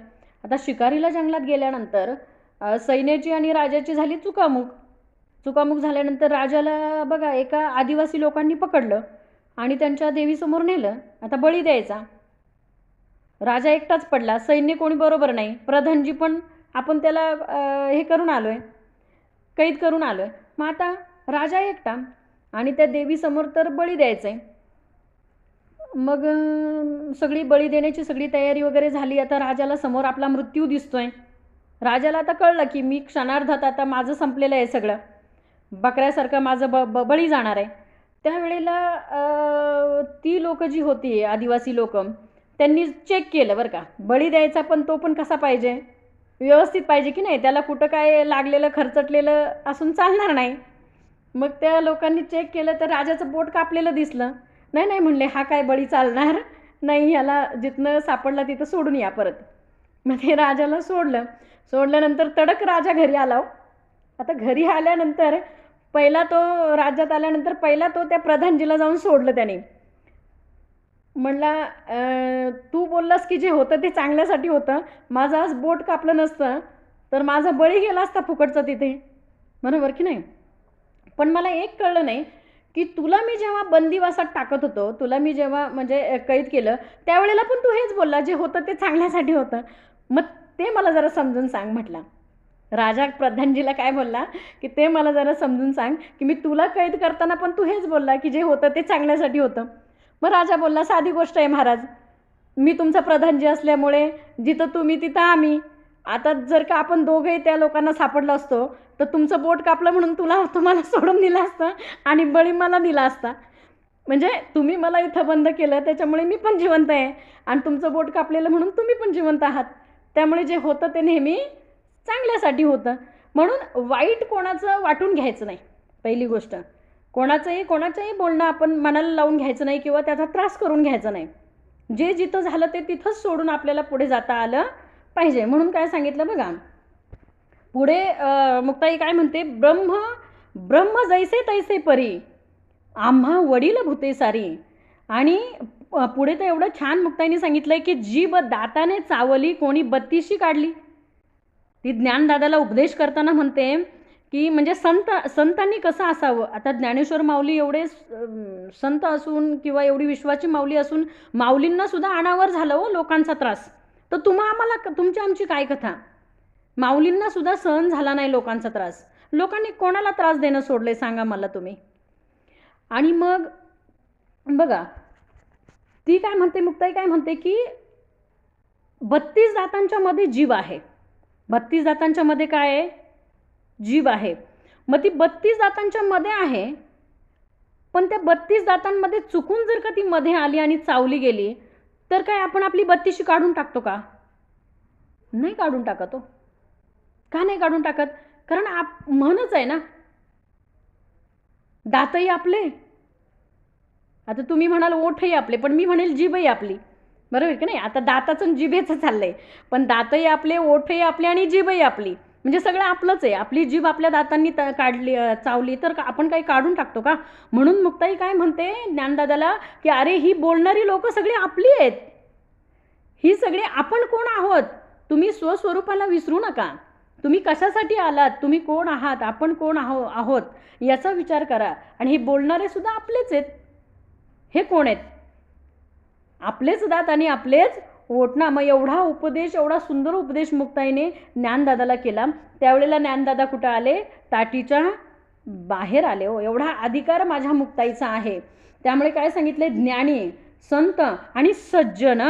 आता शिकारीला जंगलात गेल्यानंतर सैन्याची आणि राजाची झाली चुकामुक झाल्यानंतर राजाला बघा एका आदिवासी लोकांनी पकडलं आणि त्यांच्या देवीसमोर नेलं. आता बळी द्यायचा. राजा एकटाच पडला, सैन्य कोणी बरोबर नाही. प्रधानजी पण आपण त्याला हे करून आलोय, कैद करून आलोय. मग आता राजा एकटा आणि त्या देवीसमोर तर बळी द्यायचंय. मग सगळी बळी देण्याची सगळी तयारी वगैरे झाली. आता राजाला समोर आपला मृत्यू दिसतोय. राजाला आता कळलं की मी क्षणार्धात आता माझं संपलेलं आहे सगळं, बकऱ्यासारखं माझं बळी जाणार आहे. त्यावेळेला ती लोक जी होती आदिवासी लोक, त्यांनी चेक केलं बरं का. बळी द्यायचा पण तो पण कसा पाहिजे, व्यवस्थित पाहिजे की नाही, त्याला कुठं काय लागलेलं खरचटलेलं असून चालणार नाही. मग त्या लोकांनी चेक केलं तर राजाचं बोट कापलेलं दिसलं. नाही नाही म्हणले, हा काय बळी चालणार नाही, ह्याला जिथनं सापडला तिथं सोडून या परत. मग ते राजाला सोडलं. सोडल्यानंतर तडक राजा घरी आला हो. आता घरी आल्यानंतर पहिला तो राज्यात आल्यानंतर पहिला तो त्या प्रधानजीला जाऊन सोडलं त्याने. म्हणला, तू बोललास की जे होतं ते चांगल्यासाठी होतं, माझं आज बोट कापलं नसतं तर माझा बळी गेला असता फुकटचा तिथे, बरोबर की नाही. पण मला एक कळलं नाही की तुला मी जेव्हा बंदिवासात टाकत होतो, तुला मी जेव्हा म्हणजे कैद केलं, त्यावेळेला पण तू हेच बोलला, जे होतं ते चांगल्यासाठी होतं. मग ते मला जरा समजून सांग म्हटला. राजा प्रधानजीला काय बोलला की ते मला जरा समजून सांग की मी तुला कैद करताना पण तू हेच बोलला की जे होतं ते चांगल्यासाठी होतं. मग राजा बोलला, साधी गोष्ट आहे महाराज, मी तुमचा प्रधानजी असल्यामुळे जिथं तुम्ही तिथं आम्ही. आता जर का आपण दोघंही त्या लोकांना सापडलो असतो तर तुमचं बोट कापलं म्हणून तुम्हाला सोडून दिलं असतं आणि बळी मला दिला असता. म्हणजे तुम्ही मला इथं बंद केलं त्याच्यामुळे मी पण जिवंत आहे, आणि तुमचं बोट कापलेलं म्हणून तुम्ही पण जिवंत आहात. त्यामुळे जे होतं ते नेहमी चांगल्यासाठी होतं. म्हणून वाईट कोणाचं वाटून घ्यायचं नाही. पहिली गोष्ट, कोणाचंही बोलणं आपण मनाला लावून घ्यायचं नाही किंवा त्याचा त्रास करून घ्यायचा नाही. जे जिथं झालं ते तिथंच सोडून आपल्याला पुढे जाता आलं पाहिजे. म्हणून काय सांगितलं बघा पुढे, मुक्ताई काय म्हणते, ब्रह्म जैसे तैसे परी, आम्हा वडील भूते सारी. आणि पुढे तर एवढं छान मुक्ताईने सांगितलंय की जीभ दाताने चावली कोणी बत्तीशी काढली. ती ज्ञानदादाला उपदेश करताना म्हणते की म्हणजे संतांनी कसं असावं. आता ज्ञानेश्वर माऊली एवढे संत असून किंवा एवढी विश्वाची माऊली असून माऊलींना सुद्धा अनावर झालं हो लोकांचा त्रास. तर आम्हाला तुमची आमची काय कथा. माऊलींना सुद्धा सहन झाला नाही लोकांचा त्रास. लोकांनी कोणाला त्रास देणं सोडले सांगा मला तुम्ही. आणि मग बघा ती काय म्हणते, मुक्ताई काय म्हणते की 32 दातांच्या मध्ये जीव आहे. 32 दातांच्या मध्ये काय आहे, जीव आहे. मग ती 32 दातांच्या मध्ये आहे, पण त्या 32 दातांमध्ये चुकून जर का ती मध्ये आली आणि चावली गेली तर काय आपण आपली 32शी काढून टाकतो का? नाही काढून टाकत हो. का नाही काढून टाकत? कारण म्हणच आहे ना, दातही आपले. आता तुम्ही म्हणाल ओठही आपले, पण मी म्हणेल जीभही आपली, बरोबर की नाही. आता दाताचं जिभेचं चाललंय, पण दातही आपले, ओठही आपले आणि जीभही आपली, म्हणजे सगळं आपलंच आहे. आपली जीभ आपल्या दातांनी काढली चावली तर आपण काही काढून टाकतो का? म्हणून मुक्ताई काय म्हणते ज्ञानदादाला की अरे ही बोलणारी लोक सगळी आपली आहेत. ही सगळी आपण कोण आहोत. तुम्ही स्वस्वरूपाला विसरू नका. तुम्ही कशासाठी आलात, तुम्ही कोण आहात, आपण कोण आहोत याचा विचार करा. आणि हे बोलणारे सुद्धा आपलेच आहेत. हे कोण आहेत? आपलेच दात आणि आपलेच ओठ ना. मग एवढा उपदेश, एवढा सुंदर उपदेश मुक्ताईने ज्ञानदादाला केला. त्यावेळेला ज्ञानदादा कुठं आले, ताटीच्या बाहेर आले हो. एवढा अधिकार माझ्या मुक्ताईचा आहे. त्यामुळे काय सांगितले, ज्ञानी, संत आणि सज्जन.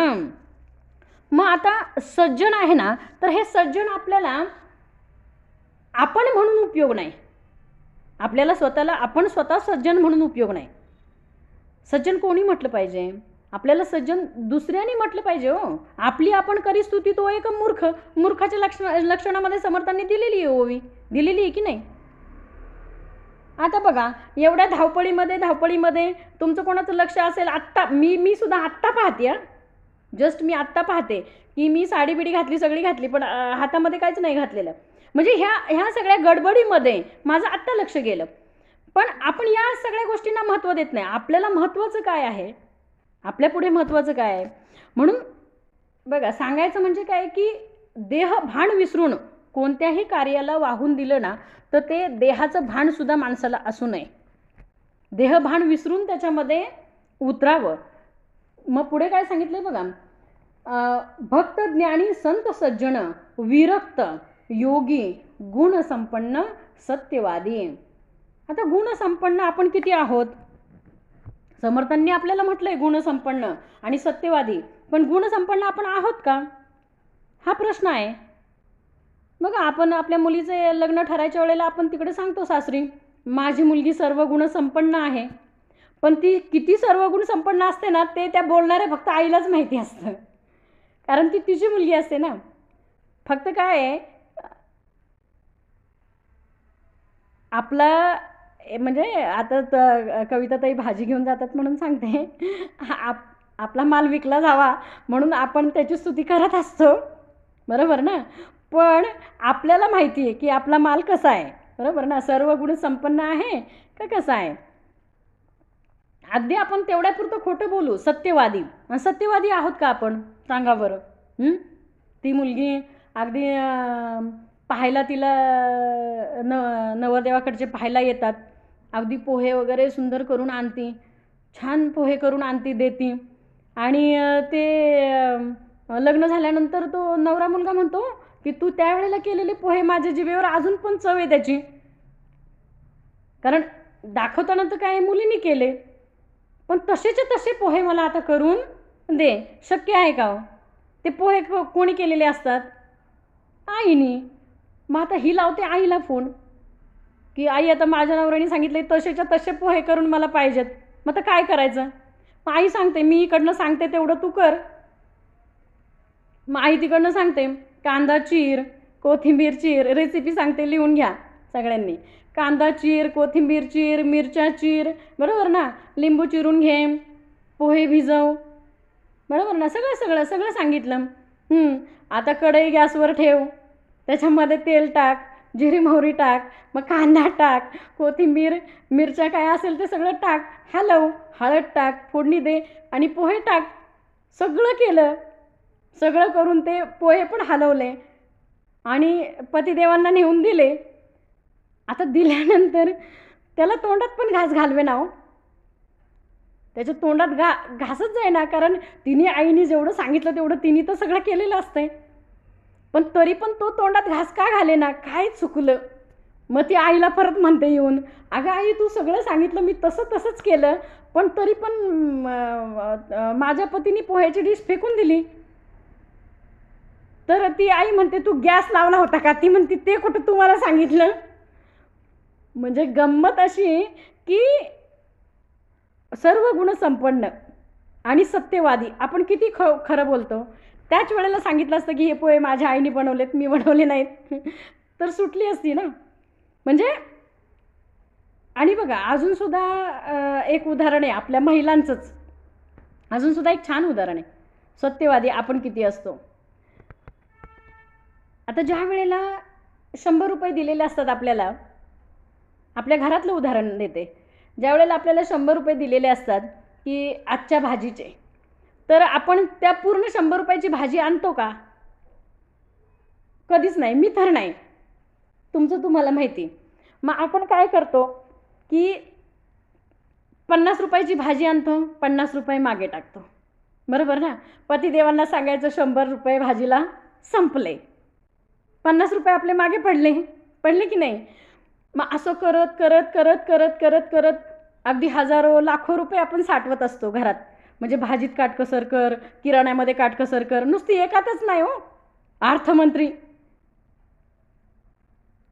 मग आता सज्जन आहे ना, तर हे सज्जन आपल्याला आपण म्हणून उपयोग नाही. आपल्याला स्वतःला आपण स्वतः सज्जन म्हणून उपयोग नाही. सज्जन कोणी म्हटलं पाहिजे? आपल्याला सज्जन दुसऱ्याने म्हटलं पाहिजे हो. आपली आपण करी स्तुती तो एक मूर्खाच्या लक्षणामध्ये समर्थांनी दिलेली आहे ओवी, दिलेली आहे की नाही. आता बघा एवढ्या धावपळीमध्ये तुमचं कोणाचं लक्ष असेल, आत्ता मी सुद्धा आत्ता पाहते, जस्ट मी आत्ता पाहते की मी साडी बिडी घातली, सगळी घातली, पण हातामध्ये काहीच नाही घातलेलं. म्हणजे ह्या सगळ्या गडबडीमध्ये माझं आत्ता लक्ष गेलं. पण आपण या सगळ्या गोष्टींना महत्त्व देत नाही. आपल्याला महत्त्वाचं काय आहे, आपल्या पुढे महत्त्वाचं काय आहे. म्हणून बघा सांगायचं म्हणजे काय की देह भान विसरून कोणत्याही कार्याला वाहून दिलं ना, तर ते देहाचं भान सुद्धा माणसाला असू नये. देहभान विसरून त्याच्यामध्ये उतरावं. मग पुढे काय सांगितलंय बघा, भक्त, ज्ञानी, संत, सज्जन, विरक्त, योगी, गुणसंपन्न, सत्यवादी. आता गुणसंपन्न आपण किती आहोत? समर्थांनी आपल्याला म्हटलंय गुणसंपन्न आणि सत्यवादी, पण गुणसंपन्न आपण आहोत का, हा प्रश्न आहे. बघा आपण आपल्या मुलीचे लग्न ठरायच्या वेळेला आपण तिकडे सांगतो सासरी, माझी मुलगी सर्व गुणसंपन्न आहे. पण ती किती सर्व गुण संपन्न असते ना, ते त्या बोलणाऱ्या फक्त आईलाच माहिती असतं, कारण ती तिची मुलगी असते ना. फक्त काय आहे, आपला म्हणजे आता कविताताई भाजी घेऊन जातात म्हणून सांगते, आपला माल विकला जावा म्हणून आपण त्याची स्तुती करत असतो, बरोबर ना. पण आपल्याला माहिती आहे की आपला माल कसा आहे, बरोबर ना, सर्व गुण संपन्न आहे का कसा आहे. अगदी आपण तेवढ्यापुरतं खोटं बोलू, सत्यवादी आहोत का आपण, सांगा बरं. ती मुलगी अगदी पाहायला तिला नवरदेवाकडचे पाहायला येतात, अगदी पोहे वगैरे सुंदर करून आणती, छान पोहे करून आणती, देती. आणि ते लग्न झाल्यानंतर तो नवरा मुलगा म्हणतो की तू त्यावेळेला केलेले पोहे माझ्या जिभेवर अजून पण चव आहे त्याची. कारण दाखवताना तर काय मुलींनी केले, पण तसेचे तसे पोहे मला आता करून दे. शक्य आहे का? ते पोहे कोणी केलेले असतात? आईनी. मग आता ही लावते आईला फोन की आई, आता माझ्या नवऱ्याने सांगितले तसेच्या तसे पोहे करून मला पाहिजेत, मग आता काय करायचं. मग आई सांगते, मी इकडनं सांगते तेवढं तू कर. मग आई तिकडनं सांगते कांदा चीर, कोथिंबीर चीर, रेसिपी सांगते, लिहून घ्या सगळ्यांनी. कांदा चीर, कोथिंबीर चीर, मिरच्या चीर, बरोबर ना, लिंबू चिरून घे, पोहे भिजव, बरोबर ना, सगळं सांगितलं. आता कढई गॅसवर ठेव, त्याच्यामध्ये तेल टाक, जिरी मोहरी टाक, मग कांदा टाक, कोथिंबीर, मिरच्या काय असेल ते सगळं टाक, हलव, हळद टाक, फोडणी दे आणि पोहे टाक. सगळं केलं, सगळं करून ते पोहे पण हलवले आणि पतिदेवांना नेऊन दिले. आता दिल्यानंतर त्याला तोंडात पण घास घालवे ना हो, त्याच्या तोंडात घासच जाय ना, कारण तिने आईने जेवढं सांगितलं तेवढं तिने तर सगळं केलेलं असतंय, पण तरी पण तो तोंडात घास का घाले ना, काय चुकलं. मग ती आईला परत म्हणते येऊन, अगं आई, तू सगळं सांगितलं, मी तसंच केलं, पण तरी पण माझ्या पतीने पोह्याची डिश फेकून दिली. तर ती आई म्हणते, तू गॅस लावला होता का? ती म्हणते, ते कुठं तुम्हाला सांगितलं. म्हणजे गंमत अशी की सर्व गुण संपन्न आणि सत्यवादी आपण किती खरं बोलतो. त्याच वेळेला सांगितलं असतं की हे पोहे माझ्या आईने बनवलेत, मी बनवले नाहीत, तर सुटली असती ना. म्हणजे आणि बघा, अजूनसुद्धा एक उदाहरण आहे आपल्या महिलांचंच, अजूनसुद्धा एक छान उदाहरण आहे, सत्यवादी आपण किती असतो. आता ज्या वेळेला 100 रुपये दिलेले असतात आपल्याला, आपल्या घरातलं उदाहरण देते, ज्या वेळेला आपल्याला 100 रुपये दिलेले असतात की आजच्या भाजीचे, तर आपण त्या पूर्ण 100 रुपयाची भाजी आणतो का? कधीच नाही. मी तर नाही, तुमचं तुम्हाला माहिती. मग आपण काय करतो की 50 रुपयाची भाजी आणतो, 50 रुपये मागे टाकतो, बरोबर ना. पतिदेवांना सांगायचं 100 रुपये भाजीला संपले, 50 रुपये आपले मागे पडले की नाही. मग असं करत करत करत करत करत करत अगदी हजारो लाखो रुपये आपण साठवत असतो घरात. म्हणजे भाजीत काटकसर कर, किराण्यामध्ये काटकसर कर, नुसती एकातच नाही हो. अर्थमंत्री,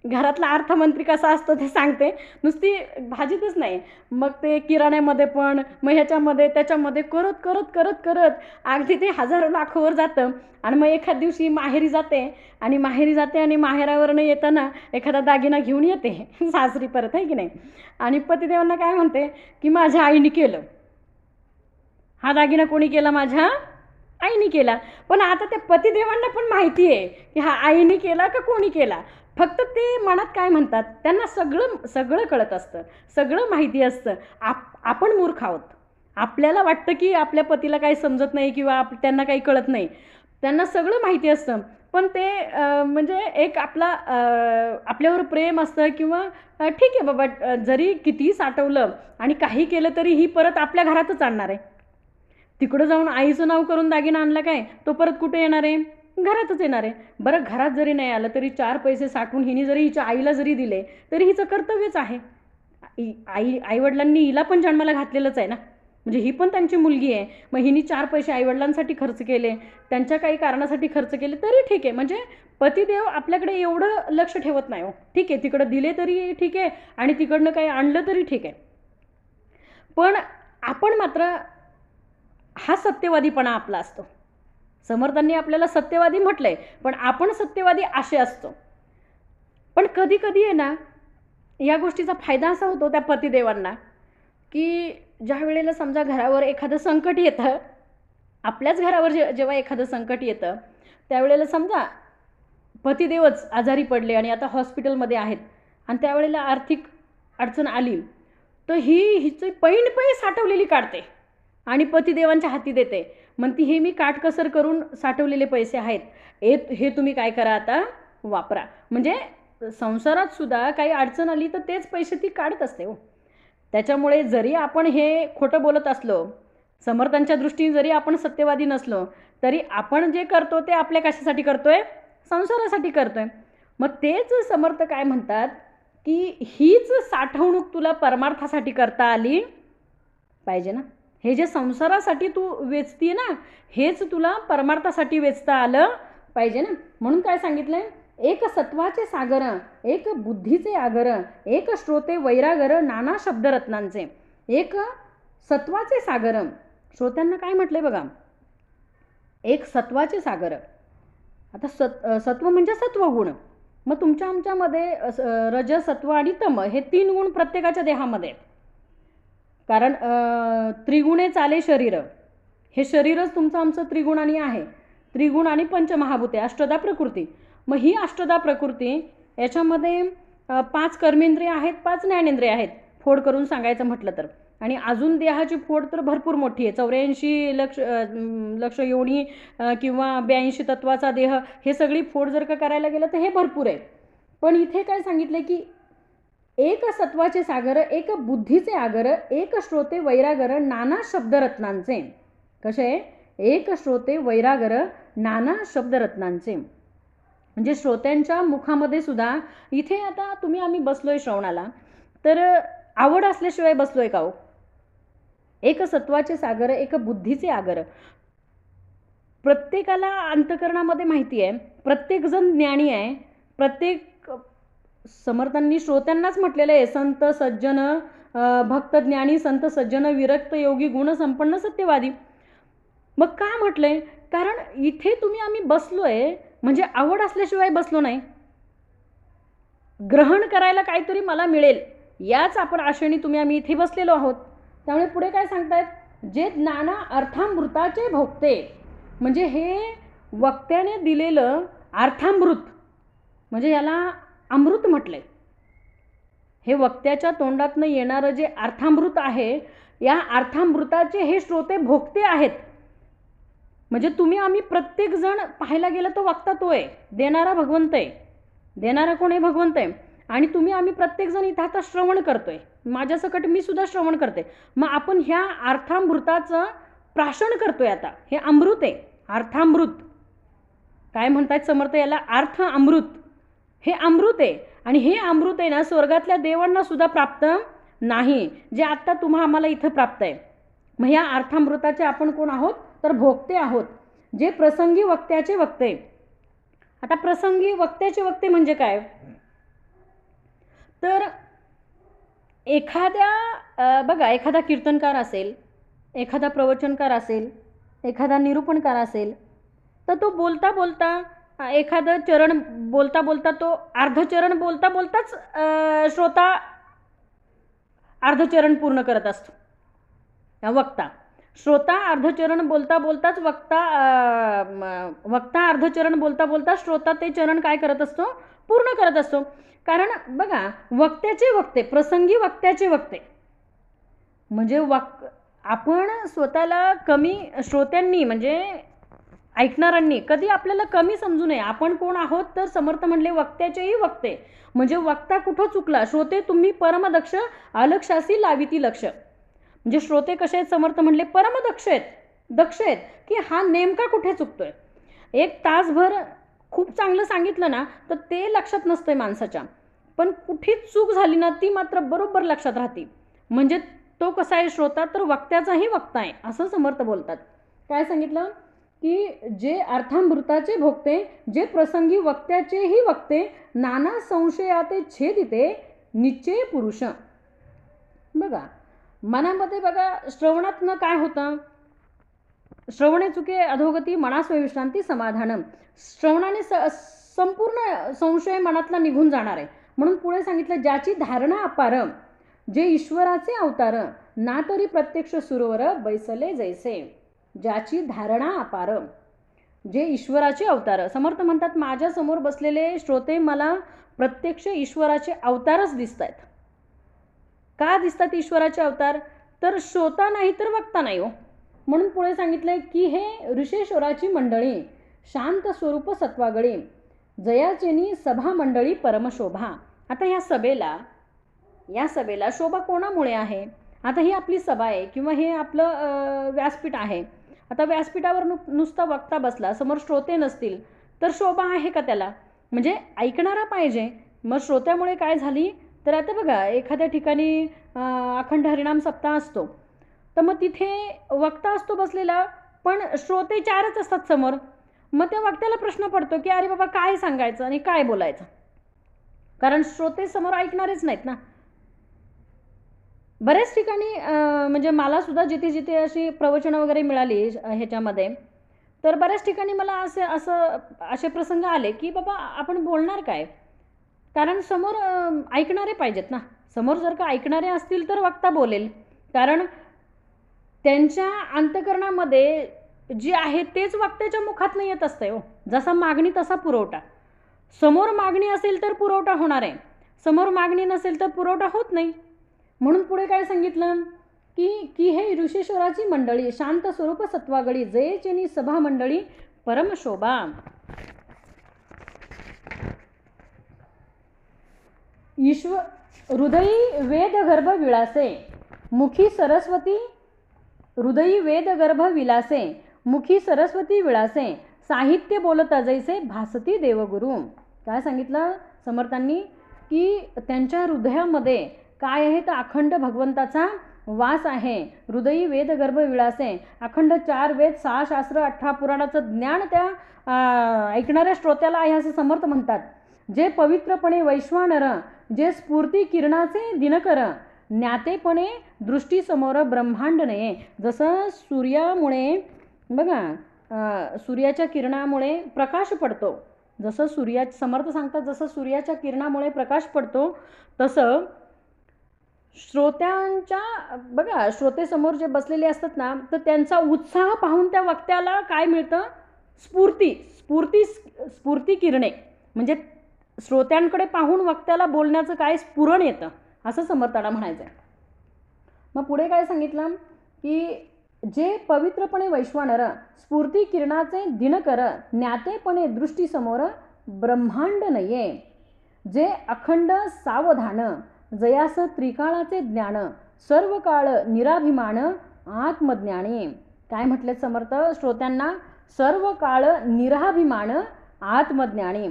घरातला अर्थमंत्री कसा असतो ते सांगते, नुसती भाजीतच नाही, मग ते किराण्यामध्ये पण, मग ह्याच्यामध्ये त्याच्यामध्ये करत करत करत करत अगदी ते हजारो लाखोवर जातं. आणि मग एखाद दिवशी माहेरी जाते आणि माहेरावरनं येताना एखादा दागिना घेऊन येते सासरी परत, आहे की नाही. आणि पतिदेवांना काय म्हणते की माझ्या आईने केलं, हा दागिना कोणी केला? माझ्या आईने केला. पण आता त्या पतिदेवांना पण माहिती आहे की हा आईने केला का कोणी केला. फक्त ते मनात काय म्हणतात, त्यांना सगळं कळत असतं, सगळं माहिती असतं. आपण मूर्ख आहोत. आपल्याला वाटतं की आपल्या पतीला काही समजत नाही किंवा त्यांना काही कळत नाही. त्यांना सगळं माहिती असतं, पण ते म्हणजे एक आपल्यावर प्रेम असतं किंवा ठीक आहे बाबा, जरी कितीही साठवलं आणि काही केलं तरी ही परत आपल्या घरातच आणणार आहे. तिकडं जाऊन आईचं नाव करून दागिना आणला काय, तो परत कुठे येणार आहे? घरातच येणार आहे. बरं, घरात जरी नाही आलं तरी 4 पैसे साठवून हिने जरी हिच्या आईला जरी दिले तरी हिचं कर्तव्यच आहे. आईवडिलांनी हिला पण जन्माला घातलेलंच आहे ना, म्हणजे ही पण त्यांची मुलगी आहे. मग हिने 4 पैसे आईवडिलांसाठी खर्च केले, त्यांच्या काही कारणासाठी खर्च केले तरी ठीक आहे. म्हणजे पतिदेव आपल्याकडे एवढं लक्ष ठेवत नाही हो. ठीक आहे, तिकडं दिले तरी ठीक आहे आणि तिकडनं काही आणलं तरी ठीक आहे. पण आपण मात्र हा सत्यवादीपणा आपला असतो. समर्थांनी आपल्याला सत्यवादी म्हटलंय, पण आपण सत्यवादी असे असतो. पण कधी कधी आहे ना, या गोष्टीचा फायदा असा होतो त्या पतिदेवांना, की ज्या वेळेला समजा घरावर एखादं संकट येतं, आपल्याच घरावर जेव्हा एखादं संकट येतं, त्यावेळेला समजा पतिदेवच आजारी पडले आणि आता हॉस्पिटलमध्ये आहेत आणि त्यावेळेला आर्थिक अडचण आली, तर हिची पैन साठवलेली काढते आणि पतिदेवांच्या हाती देते. म्हणती हे मी काटकसर करून साठवलेले पैसे आहेत, हे तुम्ही काय करा आता, वापरा. म्हणजे संसारात सुद्धा काही अडचण आली तर तेच पैसे ती काढत असते हो. त्याच्यामुळे जरी आपण हे खोटं बोलत असलो, समर्थांच्या दृष्टीने जरी आपण सत्यवादी नसलो, तरी आपण जे करतो ते आपल्या कशासाठी करतोय, संसारासाठी करतोय. मग तेच समर्थ काय म्हणतात, की हीच साठवणूक तुला परमार्थासाठी करता आली पाहिजे ना. हे जे संसारासाठी तू वेचतीये ना, हेच तुला परमार्थासाठी वेचता आलं पाहिजे ना. म्हणून काय सांगितलंय, एक सत्वाचे सागर, एक बुद्धीचे आगर, एक श्रोते वैरागर नाना शब्दरत्नांचे. एक सत्वाचे सागर, श्रोत्यांना काय म्हटलंय बघा, एक सत्वाचे सागर. आता सत्व म्हणजे सत्वगुण. मग तुमच्या आमच्यामध्ये रज, सत्व आणि तम हे 3 गुण प्रत्येकाच्या देहामध्ये आहेत. कारण त्रिगुणे चाले शरीर, हे शरीरच तुमचं आमचं त्रिगुणानी आहे. त्रिगुण आणि पंचमहाभूते, अष्टदा प्रकृती. मग ही अष्टदा प्रकृती याच्यामध्ये 5 कर्मेंद्रिय आहेत, 5 ज्ञानेंद्रिय आहेत, फोड करून सांगायचं म्हटलं तर. आणि अजून देहाची फोड तर भरपूर मोठी आहे. 84 लक्ष योनी किंवा 82 तत्वाचा देह, हे सगळी फोड जर का करायला गेलं तर हे भरपूर आहे. पण इथे काय सांगितलं, की एक सत्वाचे सागर, एक बुद्धीचे आगर, एक श्रोते वैरागर नाना शब्दरत्नांचे. कसे, एक श्रोते वैरागर नाना शब्दरत्नांचे. म्हणजे श्रोत्यांच्या मुखामध्ये सुद्धा, इथे आता तुम्ही आम्ही बसलोय श्रवणाला, तर आवड असल्याशिवाय बसलोय का हो. एक सत्वाचे सागर, एक बुद्धीचे आगर. प्रत्येकाला अंतकरणामध्ये माहिती आहे, प्रत्येक जण ज्ञानी आहे. प्रत्येक समर्थांनी श्रोत्यांनाच म्हटलेलं आहे, संत सज्जन भक्त ज्ञानी, संत सज्जन विरक्त योगी गुण संपन्न सत्यवादी. मग का म्हटलंय, कारण इथे तुम्ही आम्ही बसलोय म्हणजे आवड असल्याशिवाय बसलो नाही. ग्रहण करायला काहीतरी मला मिळेल याच आपण आशेने तुम्ही आम्ही इथे बसलेलो आहोत. त्यामुळे पुढे काय सांगतायत, जे नाना अर्थामृताचे भोगते. म्हणजे हे वक्त्याने दिलेलं अर्थामृत, म्हणजे याला अमृत म्हटलंय. हे वक्त्याच्या तोंडातनं येणारं जे अर्थामृत आहे, या अर्थामृताचे हे श्रोते भोगते आहेत. म्हणजे तुम्ही आम्ही प्रत्येक जण पाहायला गेलं तर वक्ता तो आहे, देणारा भगवंत आहे. देणारा कोण आहे, भगवंत आहे. आणि तुम्ही आम्ही प्रत्येक जण इथं आता श्रवण करतोय, माझ्यासकट मी सुद्धा श्रवण करते. मग आपण ह्या अर्थामृताचं प्राशन करतोय. आता हे अमृत आहे, अर्थामृत. काय म्हणतात समर्थ याला, अर्थ अमृत. हे अमृत आहे. आणि हे अमृत आहे ना, स्वर्गातल्या देवांना सुद्धा प्राप्त नाही, जे आत्ता तुम्हा आम्हाला इथं प्राप्त आहे. मग ह्या अर्थामृताचे आपण कोण आहोत, तर भोगते आहोत, जे प्रसंगी वक्त्याचे वक्ते. आता प्रसंगी वक्त्याचे वक्ते म्हणजे काय, तर एखाद्या बघा, एखादा कीर्तनकार असेल, एखादा प्रवचनकार असेल, एखादा निरूपणकार असेल, तर तो बोलता बोलता एखादं चरण बोलता बोलता, तो अर्धचरण बोलता बोलताच श्रोता अर्धचरण पूर्ण करत असतो. वक्ता, श्रोता अर्धचरण बोलता बोलताच वक्ता अर्धचरण बोलता बोलता श्रोता ते चरण काय करत असतो, पूर्ण करत असतो. कारण बघा, वक्त्याचे वक्ते, प्रसंगी वक्त्याचे वक्ते. म्हणजे आपण स्वतःला कमी, श्रोत्यांनी म्हणजे ऐकणाऱ्यांनी कधी आपल्याला कमी समजू नये. आपण कोण आहोत, तर समर्थ म्हणले वक्त्याचेही वक्ते. म्हणजे वक्ता कुठं चुकला, श्रोते तुम्ही परमदक्ष, अलक्षासी लाविती लक्ष. म्हणजे श्रोते कसे आहेत, समर्थ म्हणले परमदक्ष आहेत, दक्ष आहेत, की हा नेमका कुठे चुकतोय. 1 तासभर खूप चांगलं सांगितलं ना, तर ते लक्षात नसतंय माणसाच्या, पण कुठेच चूक झाली ना, ती मात्र बरोबर लक्षात राहते. म्हणजे तो कसा आहे श्रोता, तर वक्त्याचाही वक्ता आहे, असं समर्थ बोलतात. काय सांगितलं, की जे अर्थामृताचे भोगते, जे प्रसंगी वक्त्याचेही वक्ते, नाना संशयाते छेदिते निश्चय पुरुष. बघा, मनामध्ये बघा श्रवणातनं काय होतं, श्रवणे चुके अधोगती मनास्वे विश्रांती समाधानम. श्रवणाने संपूर्ण संशय मनातला निघून जाणार आहे. म्हणून पुढे सांगितलं, ज्याची धारणा अपार जे ईश्वराचे अवतार ना तरी प्रत्यक्ष सुरवर बैसले जैसे. ज्याची धारणा अपार जे ईश्वराचे अवतार. समर्थ म्हणतात, माझ्या समोर बसलेले श्रोते मला प्रत्यक्ष ईश्वराचे अवतारच दिसत आहेत. का दिसतात ईश्वराचे अवतार? तर श्रोता नाही तर वक्ता नाही हो. म्हणून पुढे सांगितलंय की हे ऋषेश्वराची मंडळी शांत स्वरूप सत्वागळी जयाचेनी सभा मंडळी परमशोभा. आता या सभेला शोभा कोणामुळे आहे? आता ही आपली सभा आहे किंवा हे आपलं व्यासपीठ आहे. आता व्यासपीठावर नुसता वक्ता बसला, समोर श्रोते नसतील तर शोभा आहे का त्याला? म्हणजे ऐकणारा पाहिजे. मग श्रोत्यामुळे काय झाली तर आता बघा, एखाद्या ठिकाणी अखंड हरिनाम सप्ताह असतो, तर मग तिथे वक्ता असतो बसलेला, पण श्रोते 4च असतात समोर. मग त्या वक्त्याला प्रश्न पडतो की अरे बाबा काय सांगायचं आणि काय बोलायचं, कारण श्रोते समोर ऐकणारेच नाहीत ना. बऱ्याच ठिकाणी म्हणजे मला सुद्धा जिथे जिथे अशी प्रवचनं वगैरे मिळाली ह्याच्यामध्ये, तर बऱ्याच ठिकाणी मला असे प्रसंग आले की बाबा आपण बोलणार काय, कारण समोर ऐकणारे पाहिजेत ना. समोर जर का ऐकणारे असतील तर वक्ता बोलेल, कारण त्यांच्या अंतःकरणामध्ये जे आहे तेच वक्त्याच्या मुखातनं येत असतंय हो. जसा मागणी तसा पुरवठा. समोर मागणी असेल तर पुरवठा होणार आहे, समोर मागणी नसेल तर पुरवठा होत नाही. म्हणून पुढे काय सांगितलं की हे ऋषेश्वराची मंडळी शांत स्वरूप सत्वागळी जयचेनी सभा मंडळी परमशोभा. हृदयी वेदगर्भ विलासे मुखी सरस्वती. हृदयी वेदगर्भ विलासे मुखी सरस्वती विलासे साहित्य बोलता जैसे भासती देवगुरु. काय सांगितलं समर्थांनी की त्यांच्या हृदयामध्ये काय आहे तर अखंड भगवंताचा वास आहे. हृदयी वेदगर्भ विलासे, अखंड 4 वेद 6 शास्त्र 18 पुराणाचं ज्ञान त्या ऐकणाऱ्या श्रोत्याला आहे असं समर्थ म्हणतात. जे पवित्रपणे वैश्वानर, जे स्फूर्ती किरणाचे दिनकर, ज्ञातेपणे दृष्टीसमोर ब्रह्मांड नये. जसं सूर्यामुळे बघा सूर्याच्या किरणामुळे प्रकाश पडतो, जसं समर्थ सांगतात जसं सूर्याच्या किरणामुळे प्रकाश पडतो, तसं श्रोत्यांच्या बघा श्रोतेसमोर जे बसलेले असतात ना, तर त्यांचा उत्साह पाहून त्या वक्त्याला काय मिळतं? स्फूर्ती किरणे. म्हणजे श्रोत्यांकडे पाहून वक्त्याला बोलण्याचं काय स्फुरण येतं असं समर्थाला म्हणायचं आहे. मग पुढे काय सांगितलं की जे पवित्रपणे वैश्वानर, स्फूर्ती किरणाचे दिनकर, ज्ञातेपणे दृष्टीसमोर ब्रह्मांड नये. जे अखंड सावधान, जयास त्रिकाळाचे ज्ञान, सर्व काळ निराभिमान आत्मज्ञानी. काय म्हटले समर्थ श्रोत्यांना? सर्व काळ निराभिमान आत्मज्ञानी.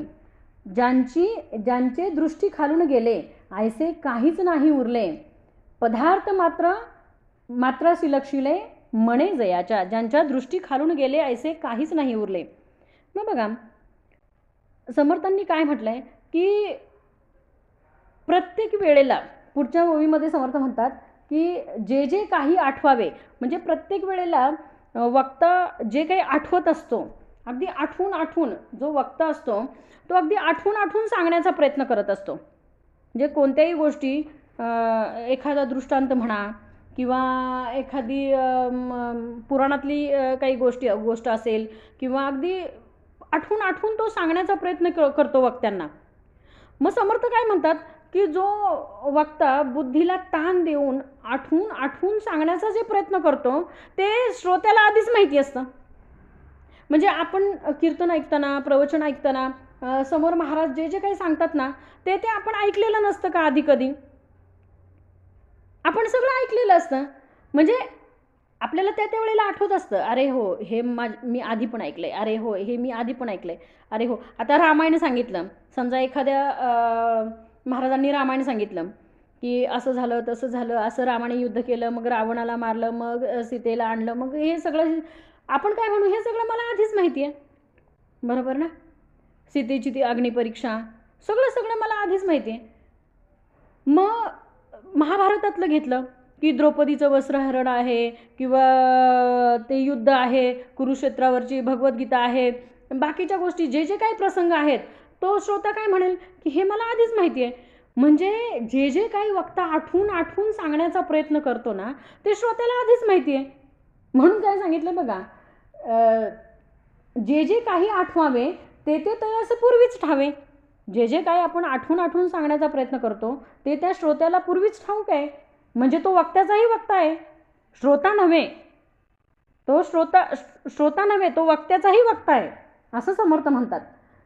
ज्यांचे दृष्टी खालून गेले ऐसे काहीच नाही उरले. पदार्थ मात्रासी लक्षिले मणे जयाच्या. ज्यांच्या दृष्टी खालून गेले ऐसे काहीच नाही उरले. मग बघा समर्थांनी काय म्हटलंय की प्रत्येक वेळेला, पुढच्या ओळीमध्ये समर्थ म्हणतात की जे काही आठवावे, म्हणजे प्रत्येक वेळेला वक्ता जे काही आठवत असतो, अगदी आठवून जो वक्ता असतो तो अगदी आठवून सांगण्याचा प्रयत्न करत असतो. म्हणजे कोणत्याही गोष्टी, एखादा दृष्टांत म्हणा किंवा एखादी पुराणातली काही गोष्ट असेल किंवा अगदी आठवून तो सांगण्याचा प्रयत्न करतो वक्त्यांना. मग समर्थ काय म्हणतात की जो वक्ता बुद्धीला ताण देऊन आठवून सांगण्याचा जे प्रयत्न करतो ते श्रोत्याला आधीच माहिती असतं. म्हणजे आपण कीर्तन ऐकताना, प्रवचन ऐकताना समोर महाराज जे काही सांगतात ना, ते आपण ऐकलेलं नसतं का? आधी कधी आपण सगळं ऐकलेलं असतं, म्हणजे आपल्याला त्या वेळेला आठवत असतं, अरे हो हे मी आधी पण ऐकलंय, अरे हो हे मी आधी पण ऐकलंय, अरे हो. आता रामायण सांगितलं, समजा एखाद्या महाराजांनी रामायण सांगितलं की असं झालं तसं झालं, असं रामाने युद्ध केलं, मग रावणाला मारलं, मग सीतेला आणलं, मग हे सगळं आपण काय म्हणू, हे सगळं मला आधीच माहिती आहे, बरोबर ना? सीतेची ती अग्निपरीक्षा सगळं मला आधीच माहिती आहे. मग महाभारतातलं घेतलं की द्रौपदीचं वस्त्रहरण आहे किंवा ते युद्ध आहे, कुरुक्षेत्रावरची भगवद्गीता आहे, बाकीच्या गोष्टी जे जे काही प्रसंग आहेत, तो श्रोता काय म्हणेल की हे मला आधीच माहिती आहे. म्हणजे जे जे काही वक्ता आठवून आठवून सांगण्याचा प्रयत्न करतो ना, ते श्रोत्याला आधीच माहिती आहे. म्हणून काय सांगितलं बघा, जे जे काही आठवावे ते ते तयास पूर्वीच ठावे. जे जे काही आपण आठवून आठवून सांगण्याचा प्रयत्न करतो ते त्या श्रोत्याला पूर्वीच ठाऊक आहे. म्हणजे तो वक्त्याचाही वक्ता आहे, श्रोता नव्हे. तो श्रोता नव्हे, तो वक्त्याचाही वक्ता आहे, असं समर्थ म्हणतात.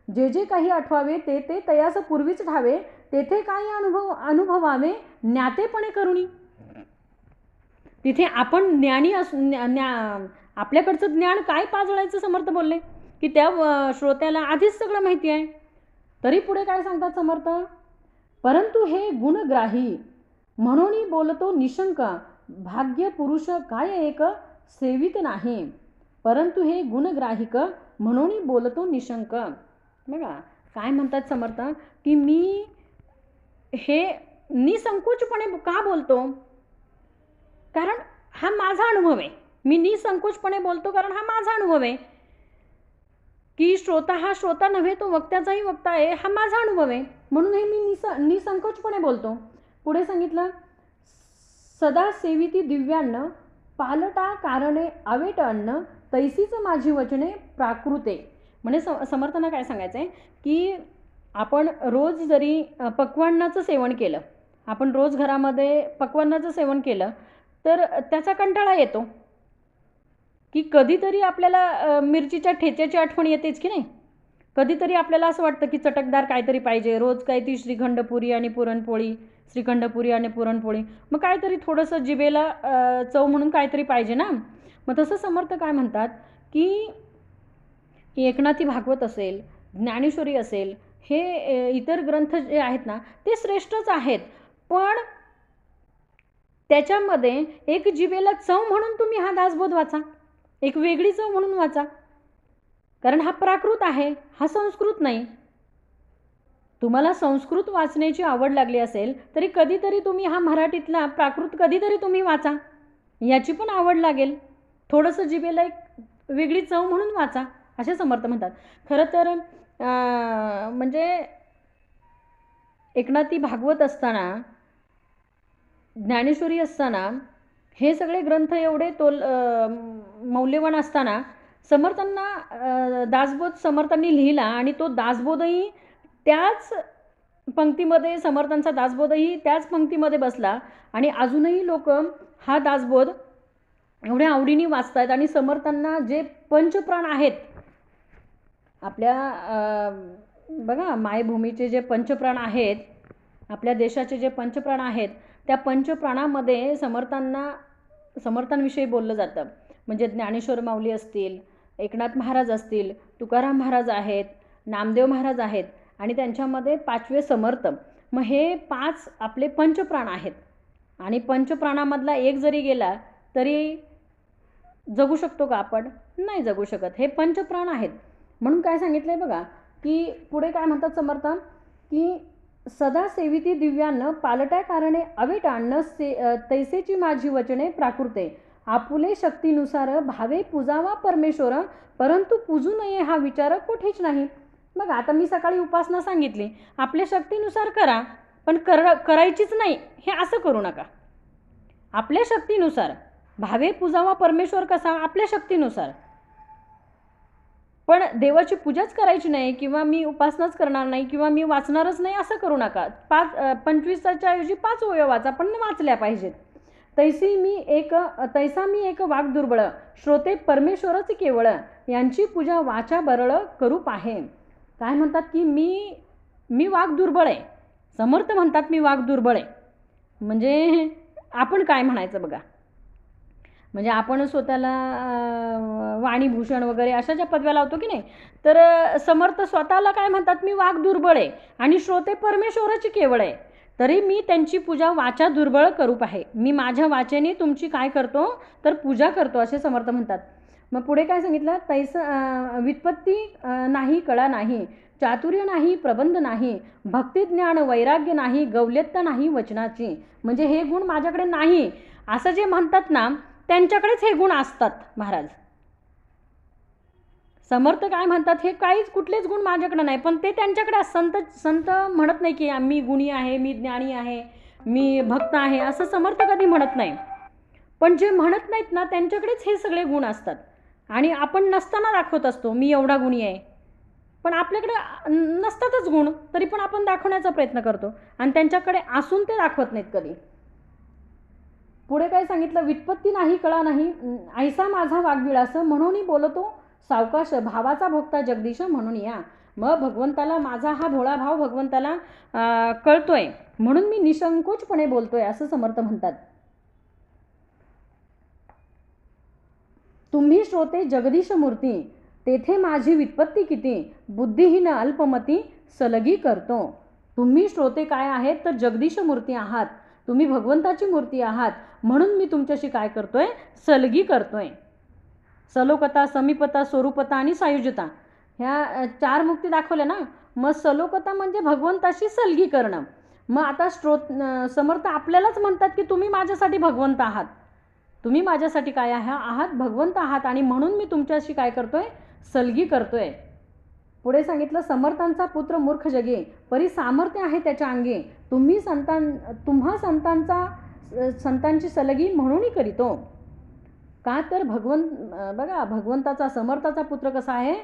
जे जे काही आठवावे ते ते तयास पूर्वीच ठावे, तेथे काही अनुभवावे ज्ञातेपणे करुणी. तिथे आपण ज्ञानी आपल्याकडचं ज्ञान काय पाजळायचं समर्थ बोलले की त्या श्रोत्याला आधीच सगळं माहिती आहे. तरी पुढे काय सांगतात समर्थ, परंतु हे गुणग्राही म्हणून बोलतो निशंक, भाग्य पुरुष काय एक सेवित नाही. परंतु हे गुणग्राहिक म्हणून बोलतो निशंक. बघा काय म्हणतात समर्थ की मी हे निसंकोचपणे का बोलतो, कारण हा माझा अनुभव आहे. मी निसंकोचपणे बोलतो कारण हा माझा अनुभव आहे की श्रोता हा श्रोता नव्हे, तो वक्त्याचाही वक्ता आहे, हा माझा अनुभव आहे. म्हणून हे मी निसंकोचपणे बोलतो. पुढे सांगितलं, सदा सेविती दिव्यान्न पालटा कारणे अवेट अन्न तैसीच माझी वचने प्राकृते. म्हणजे समर्थांना काय सांगायचं आहे की आपण रोज जरी पक्वान्नाचं सेवन केलं, आपण रोज घरामध्ये पक्वान्नाचं सेवन केलं तर त्याचा कंटाळा येतो की कधीतरी आपल्याला मिरचीच्या ठेच्याची आठवण येतेच की नाही. कधीतरी आपल्याला असं वाटतं की चटकदार काहीतरी पाहिजे, रोज काही ती श्रीखंडपुरी आणि पुरणपोळी, श्रीखंडपुरी आणि पुरणपोळी, मग काहीतरी थोडंसं जिभेला चव म्हणून काहीतरी पाहिजे ना. मग तसं समर्थ काय म्हणतात की एकनाथी भागवत असेल, ज्ञानेश्वरी असेल, हे इतर ग्रंथ जे आहेत ना ते श्रेष्ठच आहेत, पण त्याच्यामध्ये एक जिभेला चव म्हणून तुम्ही हा दासबोध वाचा, एक वेगळी चव म्हणून वाचा, कारण हा प्राकृत आहे, हा संस्कृत नाही. तुम्हाला संस्कृत वाचण्याची आवड लागली असेल तरी कधीतरी तुम्ही हा मराठीतला प्राकृत कधीतरी तुम्ही वाचा, याची पण आवड लागेल. थोडंसं जिभेला एक वेगळी चव म्हणून वाचा, असे समर्थ म्हणतात. खरं तर म्हणजे एकनाथी भागवत असताना, ज्ञानेश्वरी असताना, हे सगळे ग्रंथ एवढे मौल्यवान असताना समर्थांना दासबोध समर्थांनी लिहिला आणि तो दासबोधही त्याच पंक्तीमध्ये, समर्थांचा दासबोधही त्याच पंक्तीमध्ये बसला आणि अजूनही लोक हा दासबोध एवढ्या आवडीने वाचतात. आणि समर्थांना जे पंचप्राण आहेत आपल्या बघा मायभूमीचे जे पंचप्राण आहेत, आपल्या देशाचे जे पंचप्राण आहेत, त्या पंचप्राणामध्ये समर्थांविषयी बोललं जातं. म्हणजे ज्ञानेश्वर माऊली असतील, एकनाथ महाराज असतील, तुकाराम महाराज आहेत, नामदेव महाराज आहेत आणि त्यांच्यामध्ये 5वे समर्थ. मग हे 5 आपले पंचप्राण आहेत आणि पंचप्राणामधला एक जरी गेला तरी जगू शकतो का आपण? नाही जगू शकत. हे पंचप्राण आहेत. म्हणून काय सांगितलंय बघा की पुढे काय म्हणतात समर्थ की सदा सेविती दिव्यान्न पालट्या कारणे अवेटान्न तैसेची माझी वचने प्राकृते. आपुले शक्तीनुसार भावे पूजावा परमेश्वर, परंतु पूजू नये हा विचार कोठेच नाही. बघा आता मी सकाळी उपासना सांगितली, आपल्या शक्तीनुसार करा, पण करायचीच नाही हे असं करू नका. आपल्या शक्तीनुसार भावे पूजावा परमेश्वर कसा? आपल्या शक्तीनुसार. पण देवाची पूजाच करायची नाही किंवा मी उपासनाच करणार नाही किंवा मी वाचणारच नाही असं करू नका. 25च्या ऐवजी 5 ओव्या वाचा, पण वाचल्या पाहिजेत. तैसा मी एक वाक दुर्बळ, श्रोते परमेश्वरच केवळ, यांची पूजा वाचा बरळ करू पाहे. काय म्हणतात की मी वाक दुर्बळ आहे. समर्थ म्हणतात मी वाक दुर्बळ आहे. म्हणजे आपण काय म्हणायचं बघा, म्हणजे आपण स्वतःला वाणीभूषण वगैरे अशा ज्या पदव्या लावतो की नाही, तर समर्थ स्वतःला काय म्हणतात, मी वाक दुर्बळ आहे आणि श्रोते परमेश्वराची केवळ आहे, तरी मी त्यांची पूजा वाचा दुर्बळ करू पाहे. मी माझ्या वाचेने तुमची काय करतो तर पूजा करतो, असे समर्थ म्हणतात. मग पुढे काय सांगितलं, तैस व्युत्पत्ती नाही कळा नाही, चातुर्य नाही, प्रबंध नाही, भक्ती ज्ञान वैराग्य नाही, गौल्यता नाही वचनाची. म्हणजे हे गुण माझ्याकडे नाही असं जे म्हणतात ना, त्यांच्याकडेच हे गुण असतात महाराज. समर्थ काय म्हणतात, हे काहीच कुठलेच गुण माझ्याकडे नाही, पण ते त्यांच्याकडे. संत संत म्हणत नाही की मी गुणी आहे, मी ज्ञानी आहे, मी भक्त आहे, असं समर्थ कधी म्हणत नाही. पण जे म्हणत नाहीत ना, त्यांच्याकडेच हे सगळे गुण असतात. आणि आपण नसताना दाखवत असतो मी एवढा गुणी आहे, पण आपल्याकडे नसतातच गुण, तरी पण आपण दाखवण्याचा प्रयत्न करतो. आणि त्यांच्याकडे असून ते दाखवत नाहीत कधी. पुढे काय सांगितलं, वित्पत्ती नाही कळा नाही, ऐसा माझा वाग्विलास, म्हणून बोलतो सावकाश, भावाचा भोगता जगदीश म्हणून या. मग भगवंताला माझा हा भोळा भाव भगवंताला कळतोय, म्हणून मी निसंकोचपणे बोलतोय, असं समर्थ म्हणतात. तुम्ही श्रोते जगदीश मूर्ती, तेथे माझी वित्पत्ती किती, बुद्धिहीन अल्पमती सलगी करतो. तुम्ही श्रोते काय आहेत, तर जगदीश मूर्ती आहात, तुम्ही भगवंताची मूर्ती आहात, म्हणून मी तुमच्याशी काय करतोय, सलगी करतोय. सलोकता, समीपता, स्वरूपता आणि सायुज्यता, ह्या 4 मुक्ती दाखवल्या ना. मग सलोकता म्हणजे भगवंताशी सलगी करणं. मग आता समर्थ आपल्यालाच म्हणतात की तुम्ही माझ्यासाठी भगवंत आहात, तुम्ही माझ्यासाठी काय आहात, भगवंत आहात, आणि म्हणून मी तुमच्याशी काय करतोय, सलगी करतोय. पुढे सांगितलं, समर्थांचा पुत्र मूर्ख जगे, परी सामर्थ्य आहे त्याच्या अंगी, तुम्हा संतांची सलगी म्हणून करीतो. का तर बघा, भगवंताचा समर्थाचा पुत्र कसा आहे,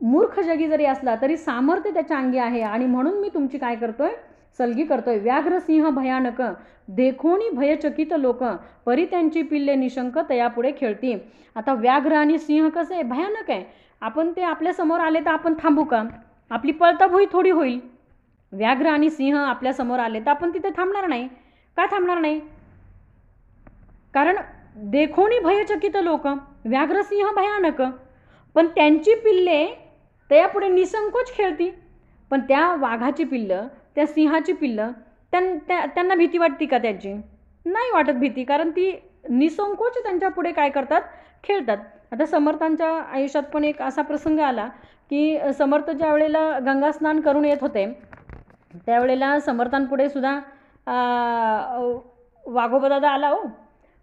मूर्ख जगी जरी असला तरी सामर्थ्य त्याच्या अंगी आहे, आणि म्हणून मी तुमची काय करतोय, सलगी करतोय. व्याघ्र सिंह भयानक, देखोनी भयचकित लोक, परी त्यांची पिल्ले निशंक तयापुढे खेळती. आता व्याघ्र आणि सिंह कसं आहे, भयानक आहे. आपण ते आपल्या समोर आले तर आपण थांबू का, आपली पळताभुई थोडी होईल. व्याघ्र आणि सिंह आपल्या समोर आले तर आपण तिथे थांबणार नाही. का थांबणार नाही, कारण देखोनी भयचकित लोक, व्याघ्र सिंह भयानक, पण त्यांची पिल्ले त्यापुढे निसंकोच खेळती. पण त्या वाघाची पिल्लं, त्या सिंहाची पिल्लं, त्यांना भीती वाटते का, त्यांची नाही वाटत भीती, कारण ती निसंकोच त्यांच्या पुढे काय करतात, खेळतात. आता समर्थांच्या आयुष्यात पण एक असा प्रसंग आला की समर्थ ज्या वेळेला गंगा स्नान करून येत होते, त्यावेळेला समर्थांपुढे सुद्धा वाघोबादादा आला हो.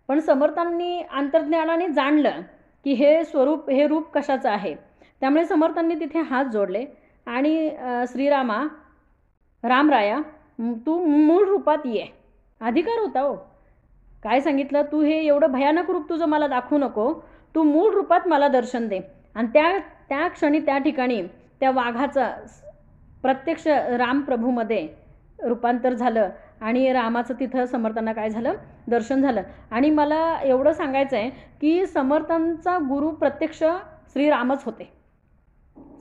पण समर्थांनी अंतर्ज्ञानाने जाणलं की हे रूप कशाचं आहे. त्यामुळे समर्थांनी तिथे हात जोडले आणि श्रीरामा, रामराया, तू मूळ रूपात ये. अधिकार होता हो. काय सांगितलं, तू हे एवढं भयानक रूप तुझं मला दाखवू नको, तू मूळ रूपात मला दर्शन दे. आणि त्या क्षणी त्या ठिकाणी त्या वाघाचं प्रत्यक्ष रामप्रभूमध्ये रूपांतर झालं आणि रामाचं तिथं समर्थांना काय झालं, दर्शन झालं. आणि मला एवढं सांगायचं आहे की समर्थांचा गुरु प्रत्यक्ष श्रीरामच होते.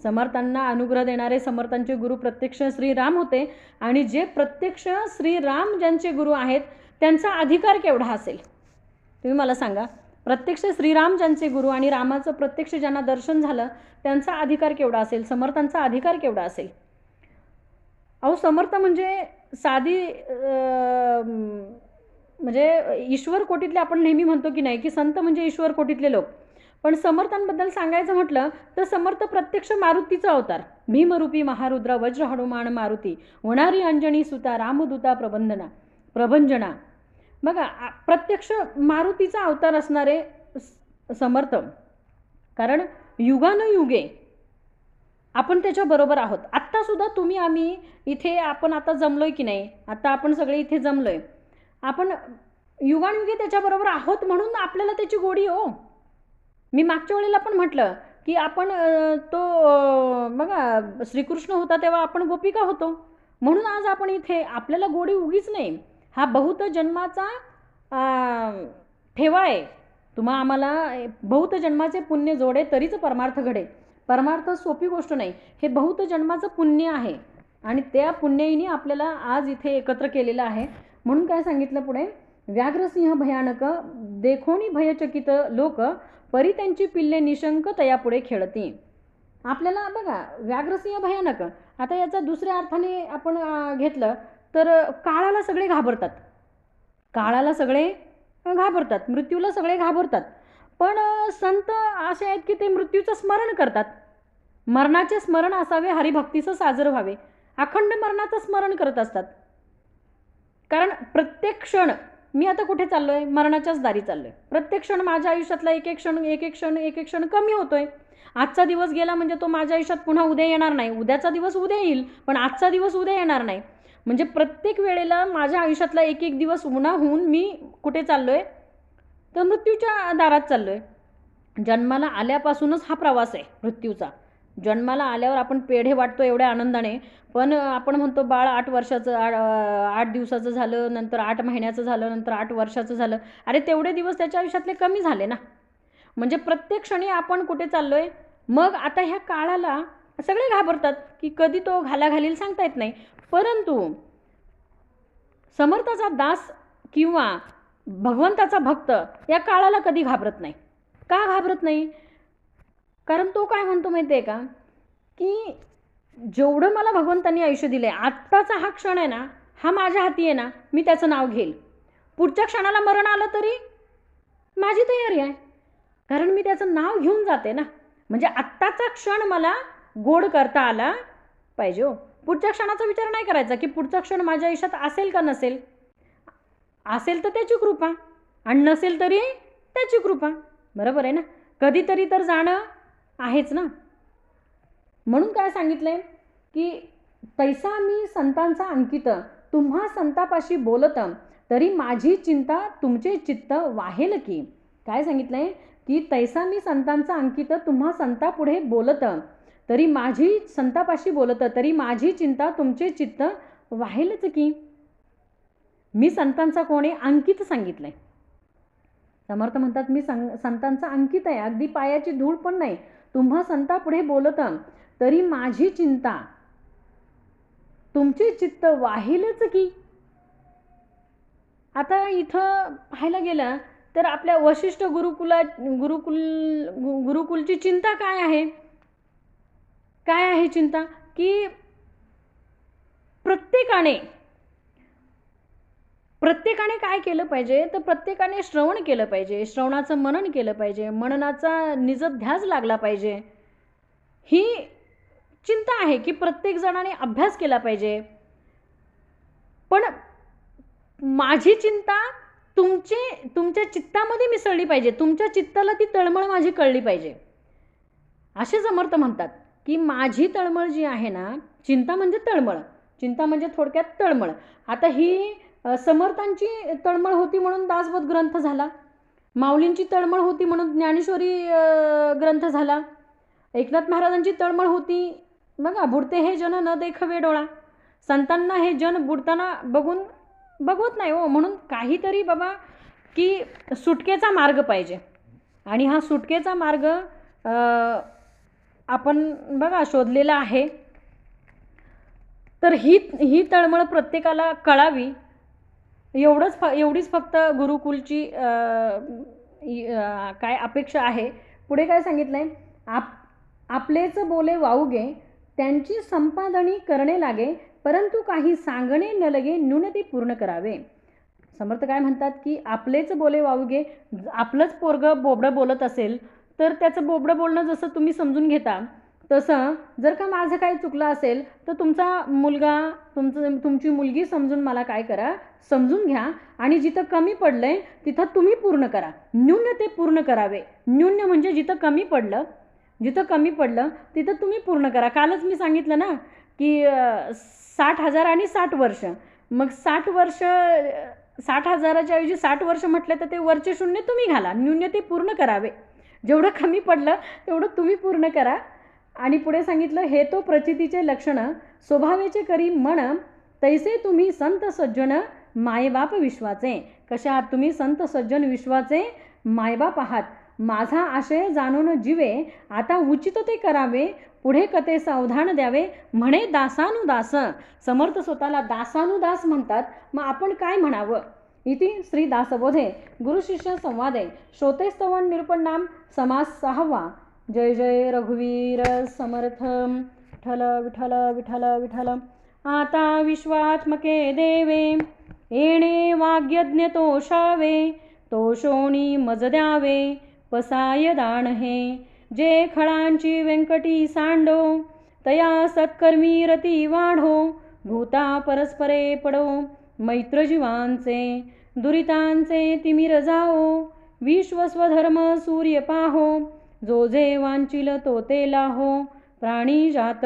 समर्थांना अनुग्रह देणारे समर्थांचे गुरु प्रत्यक्ष श्रीराम होते. आणि जे प्रत्यक्ष श्रीराम ज्यांचे गुरु आहेत त्यांचा अधिकार केवढा असेल, तुम्ही मला सांगा. प्रत्यक्ष श्रीराम ज्यांचे गुरु आणि रामाचं प्रत्यक्ष ज्यांना दर्शन झालं त्यांचा अधिकार केवढा असेल, समर्थांचा अधिकार केवढा असेल. अहो, समर्थ म्हणजे साधी म्हणजे ईश्वर कोटीतले, आपण नेहमी म्हणतो की नाही की संत म्हणजे ईश्वर कोटीतले लोक, पण समर्थांबद्दल सांगायचं म्हटलं तर समर्थ प्रत्यक्ष मारुतीचा अवतार, भीमरूपी महारुद्र वज्र हनुमान मारुती, होणारी अंजनी सुता रामदूता प्रभंजना. बघा, प्रत्यक्ष मारुतीचा अवतार असणारे समर्थ, कारण युगानुयुगे आपण त्याच्याबरोबर आहोत. आत्तासुद्धा तुम्ही आम्ही इथे आपण आता जमलोय की नाही, आता आपण सगळे इथे जमलोय, आपण युगानुयुगे त्याच्याबरोबर आहोत, म्हणून आपल्याला त्याची गोडी हो. मी मागच्या वेळेला पण म्हटलं की आपण बघा, श्रीकृष्ण होता तेव्हा आपण गोपिका होतो, म्हणून आज आपण इथे. आपल्याला गोडी उगीच नाही, हा बहुत जन्माचा ठेवा आहे. आम्हाला बहुत जन्माचे पुण्य जोडे तरीच परमार्थ घडे. परमार्थ सोपी गोष्ट नाही, हे बहुत जन्माचं पुण्य आहे आणि त्या पुण्याईने आपल्याला आज इथे एकत्र केलेलं आहे. म्हणून काय सांगितलं पुढे, व्याघ्रसिंह भयानक, देखोनी भयचकित लोक, परी त्यांची पिल्ले निशंक तयापुढे खेळती. आपल्याला बघा, व्याघ्रसिंह भयानक, आता याचा दुसऱ्या अर्थाने आपण घेतलं तर काळाला सगळे घाबरतात, काळाला सगळे घाबरतात, मृत्यूला सगळे घाबरतात. पण संत असे आहेत की ते मृत्यूचं स्मरण करतात. मरणाचे स्मरण असावे, हरिभक्तीचं साजर व्हावे. अखंड मरणाचं स्मरण करत असतात. कारण प्रत्येक क्षण, मी आता कुठे चाललोय? मरणाच्याच दारी चाललोय. प्रत्येक क्षण माझ्या आयुष्यातला एक एक क्षण कमी होतोय. आजचा दिवस गेला म्हणजे तो माझ्या आयुष्यात पुन्हा उद्या येणार नाही. उद्याचा दिवस उद्या येईल, पण आजचा दिवस उद्या येणार नाही. म्हणजे प्रत्येक वेळेला माझ्या आयुष्यातला एक एक दिवस उन्हा होऊन मी कुठे चाललोय? तर मृत्यूच्या दारात चाललोय. जन्माला आल्यापासूनच हा प्रवास आहे मृत्यूचा. जन्माला आल्यावर आपण पेढे वाटतो एवढ्या आनंदाने, पण आपण म्हणतो बाळ 8 वर्षाचं 8 दिवसाचं झालं, नंतर 8 महिन्याचं झालं, नंतर 8 वर्षाचं झालं. अरे तेवढे दिवस त्याच्या आयुष्यातले कमी झाले ना. म्हणजे प्रत्येक क्षणी आपण कुठे चाललोय. मग आता ह्या काळाला सगळे घाबरतात की कधी तो घालाघालील सांगता येत नाही. परंतु समर्थाचा दास किंवा भगवंताचा भक्त या काळाला कधी घाबरत नाही. का घाबरत नाही? कारण तो काय म्हणतो माहिती आहे का, की जेवढं मला भगवंतांनी आयुष्य दिलंय, आत्ताचा हा क्षण आहे ना, हा माझ्या हाती आहे ना, मी त्याचं नाव घेईल. पुढच्या क्षणाला मरण आलं तरी माझी तयारी आहे, कारण मी त्याचं नाव घेऊन जाते ना. म्हणजे आत्ताचा क्षण मला गोड करता आला पाहिजे हो. पुढच्या क्षणाचा विचार नाही करायचा की पुढचा क्षण माझ्या आयुष्यात असेल का नसेल. असेल तर त्याची कृपा, आणि नसेल तरी त्याची कृपा. बरोबर आहे ना. कधीतरी तर जाणं आहेच ना. म्हणून काय सांगितलंय की तैसा मी संतांचा अंकित, तुम्हा संतापाशी बोलत, तरी माझी चिंता तुमचे चित्त वाहेल की. काय सांगितलंय की तैसा मी संतांचा अंकित, तुम्हा संतापुढे बोलत, तरी माझी संतापाशी बोलत, तरी माझी चिंता तुमचे चित्त वाहेलच की. मी संतांचा कोण आहे? अंकित सांगितलंय. समर्थ म्हणतात मी संतांचा अंकित आहे, अगदी पायाची धूळ पण नाही. तुम्हा संतापुढे बोलत, तरी माझी चिंता तुमचे चित्त वाहेलच की. आता इथं पाहायला गेलं तर आपल्या वशिष्ठ गुरुकुलची चिंता काय आहे? काय आहे चिंता? की प्रत्येकाने काय केलं पाहिजे? तर प्रत्येकाने श्रवण केलं पाहिजे, श्रवणाचं मनन केलं पाहिजे, मननाचा निजध्यास लागला पाहिजे. ही चिंता आहे की प्रत्येक जणाने अभ्यास केला पाहिजे. पण माझी चिंता तुमच्या चित्तामध्ये मिसळली पाहिजे. तुमच्या चित्ताला ती तळमळ माझी कळली पाहिजे. असे समर्थ म्हणतात की माझी तळमळ जी आहे ना, चिंता म्हणजे तळमळ, चिंता म्हणजे थोडक्यात तळमळ. आता ही समर्थांची तळमळ होती म्हणून दासबोध ग्रंथ झाला, माऊलींची तळमळ होती म्हणून ज्ञानेश्वरी ग्रंथ झाला, एकनाथ महाराजांची तळमळ होती बघा, बुडते हे जन न देखवे डोळा. संतांना हे जन बुडताना बघून बघवत नाही हो. म्हणून काहीतरी बाबा की सुटकेचा मार्ग पाहिजे, आणि हा सुटकेचा मार्ग आपण बघा शोधलेला आहे. तर ही तळमळ प्रत्येकाला कळावी एवढीच फक्त गुरुकुलची काय अपेक्षा आहे. पुढे काय सांगितलंय? आपलेच बोले वाऊगे, त्यांची संपादनी करणे लागे, परंतु काही सांगणे न लगे, न्यून ते पूर्ण करावे. समर्थ काय म्हणतात की आपलेच बोले वाऊगे, आपलंच पोरगं बोबडं बोलत असेल तर त्याचं बोबडं बोलणं जसं तुम्ही समजून घेता, तसं जर का माझं काही चुकलं असेल तर तुमचा मुलगा तुमची मुलगी समजून मला काय करा, समजून घ्या, आणि जिथं कमी पडलंय तिथं तुम्ही पूर्ण करा. न्यून ते पूर्ण करावे. न्यून म्हणजे जिथं कमी पडलं तिथं तुम्ही पूर्ण करा. कालच मी सांगितलं ना की 60,000 आणि 60 वर्ष. मग 60,000च्या ऐवजी 60 वर्ष म्हटलं तर ते वरचे शून्य तुम्ही घाला. न्यून ते पूर्ण करावे. जेवढं कमी पडलं तेवढं तुम्ही पूर्ण करा. आणि पुढे सांगितलं हे तो प्रचितीचे लक्षण, स्वभावेचे करी मन, तैसे तुम्ही संत सज्जन मायबाप विश्वाचे. कशा आहात तुम्ही? संत सज्जन विश्वाचे मायबाप आहात. माझा आशय जाणून जीवे, आता उचित ते करावे, पुढे कथे सावधान द्यावे, म्हणे दासानुदास. समर्थ स्वतःला दासानुदास म्हणतात. मग आपण काय म्हणावं? इति श्री दासबोधे गुरुशिष्य संवादे श्रोतेस्तवन निरूपण समास 6वा. जय जय रघुवीर समर्थ. विठ्ठल विठ्ठल विठ्ठल विठ्ठल. आता विश्वात्मके देवे, येणे वाग्यज्ञ तोषावे, तोषोणी मज द्यावे, पसाय दान हे. जे खळांची व्यंकटी सांडो, तया सत्कर्मी रती वाढो, भूता परस्परे पडो, मैत्र जीवांचे दुरितांचे तिमिर जाओ, विश्वस्वधर्म सूर्य पाहो, जो जे वांचिल तो ते लाहो, प्राणी जात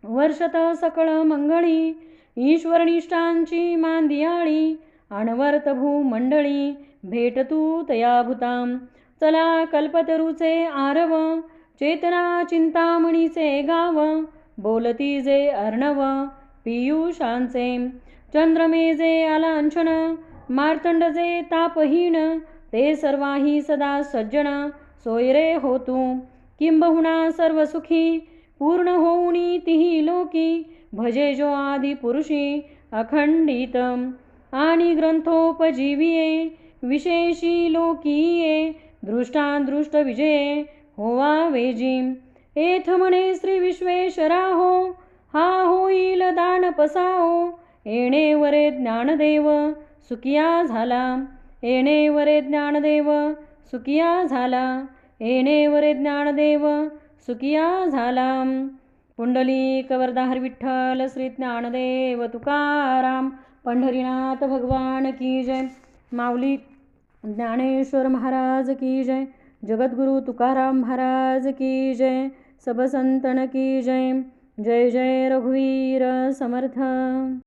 वर्षत सकळ मंगळी, ईश्वरनिष्ठांची मांदियाळी, अनवर्त भूमंडळी भेट तू तया भूतां, चला कल्पतरूचे आरव, चेतना चिंतामणीचे गाव, बोलती जे अर्णव पियुषांचे, चंद्रमे जे आलांछन, मार्तंड जे तापहीन, ते सर्वाही सदा सज्जन, सोयरे होतू किंबहुना सर्व सुखी, पूर्ण होऊनी तिही लोकी, भजे जो आदि पुरुषी अखंडित, आणि ग्रंथोपजीविये विशेषी लोकीये, दृष्टादृष्ट विजये होवा वेजी, एथ म्हणे श्री विश्वेश्वरा हो, हा होईल दान पसाओ, येणे वरे ज्ञानदेव सुखिया झाला, येणे वरे ज्ञानदेव सुखिया झाला, येणे वरे ज्ञानदेव सुखिया झाला. पुंडलिक वरदाहर विठ्ठल श्री ज्ञानदेव तुकाराम पंढरीनाथ भगवान की जय. माऊली ज्ञानेश्वर महाराज की जय. जगद्गुरु तुकाराम महाराज की जय. सब संतन की जय. जय जय रघुवीर समर्थ.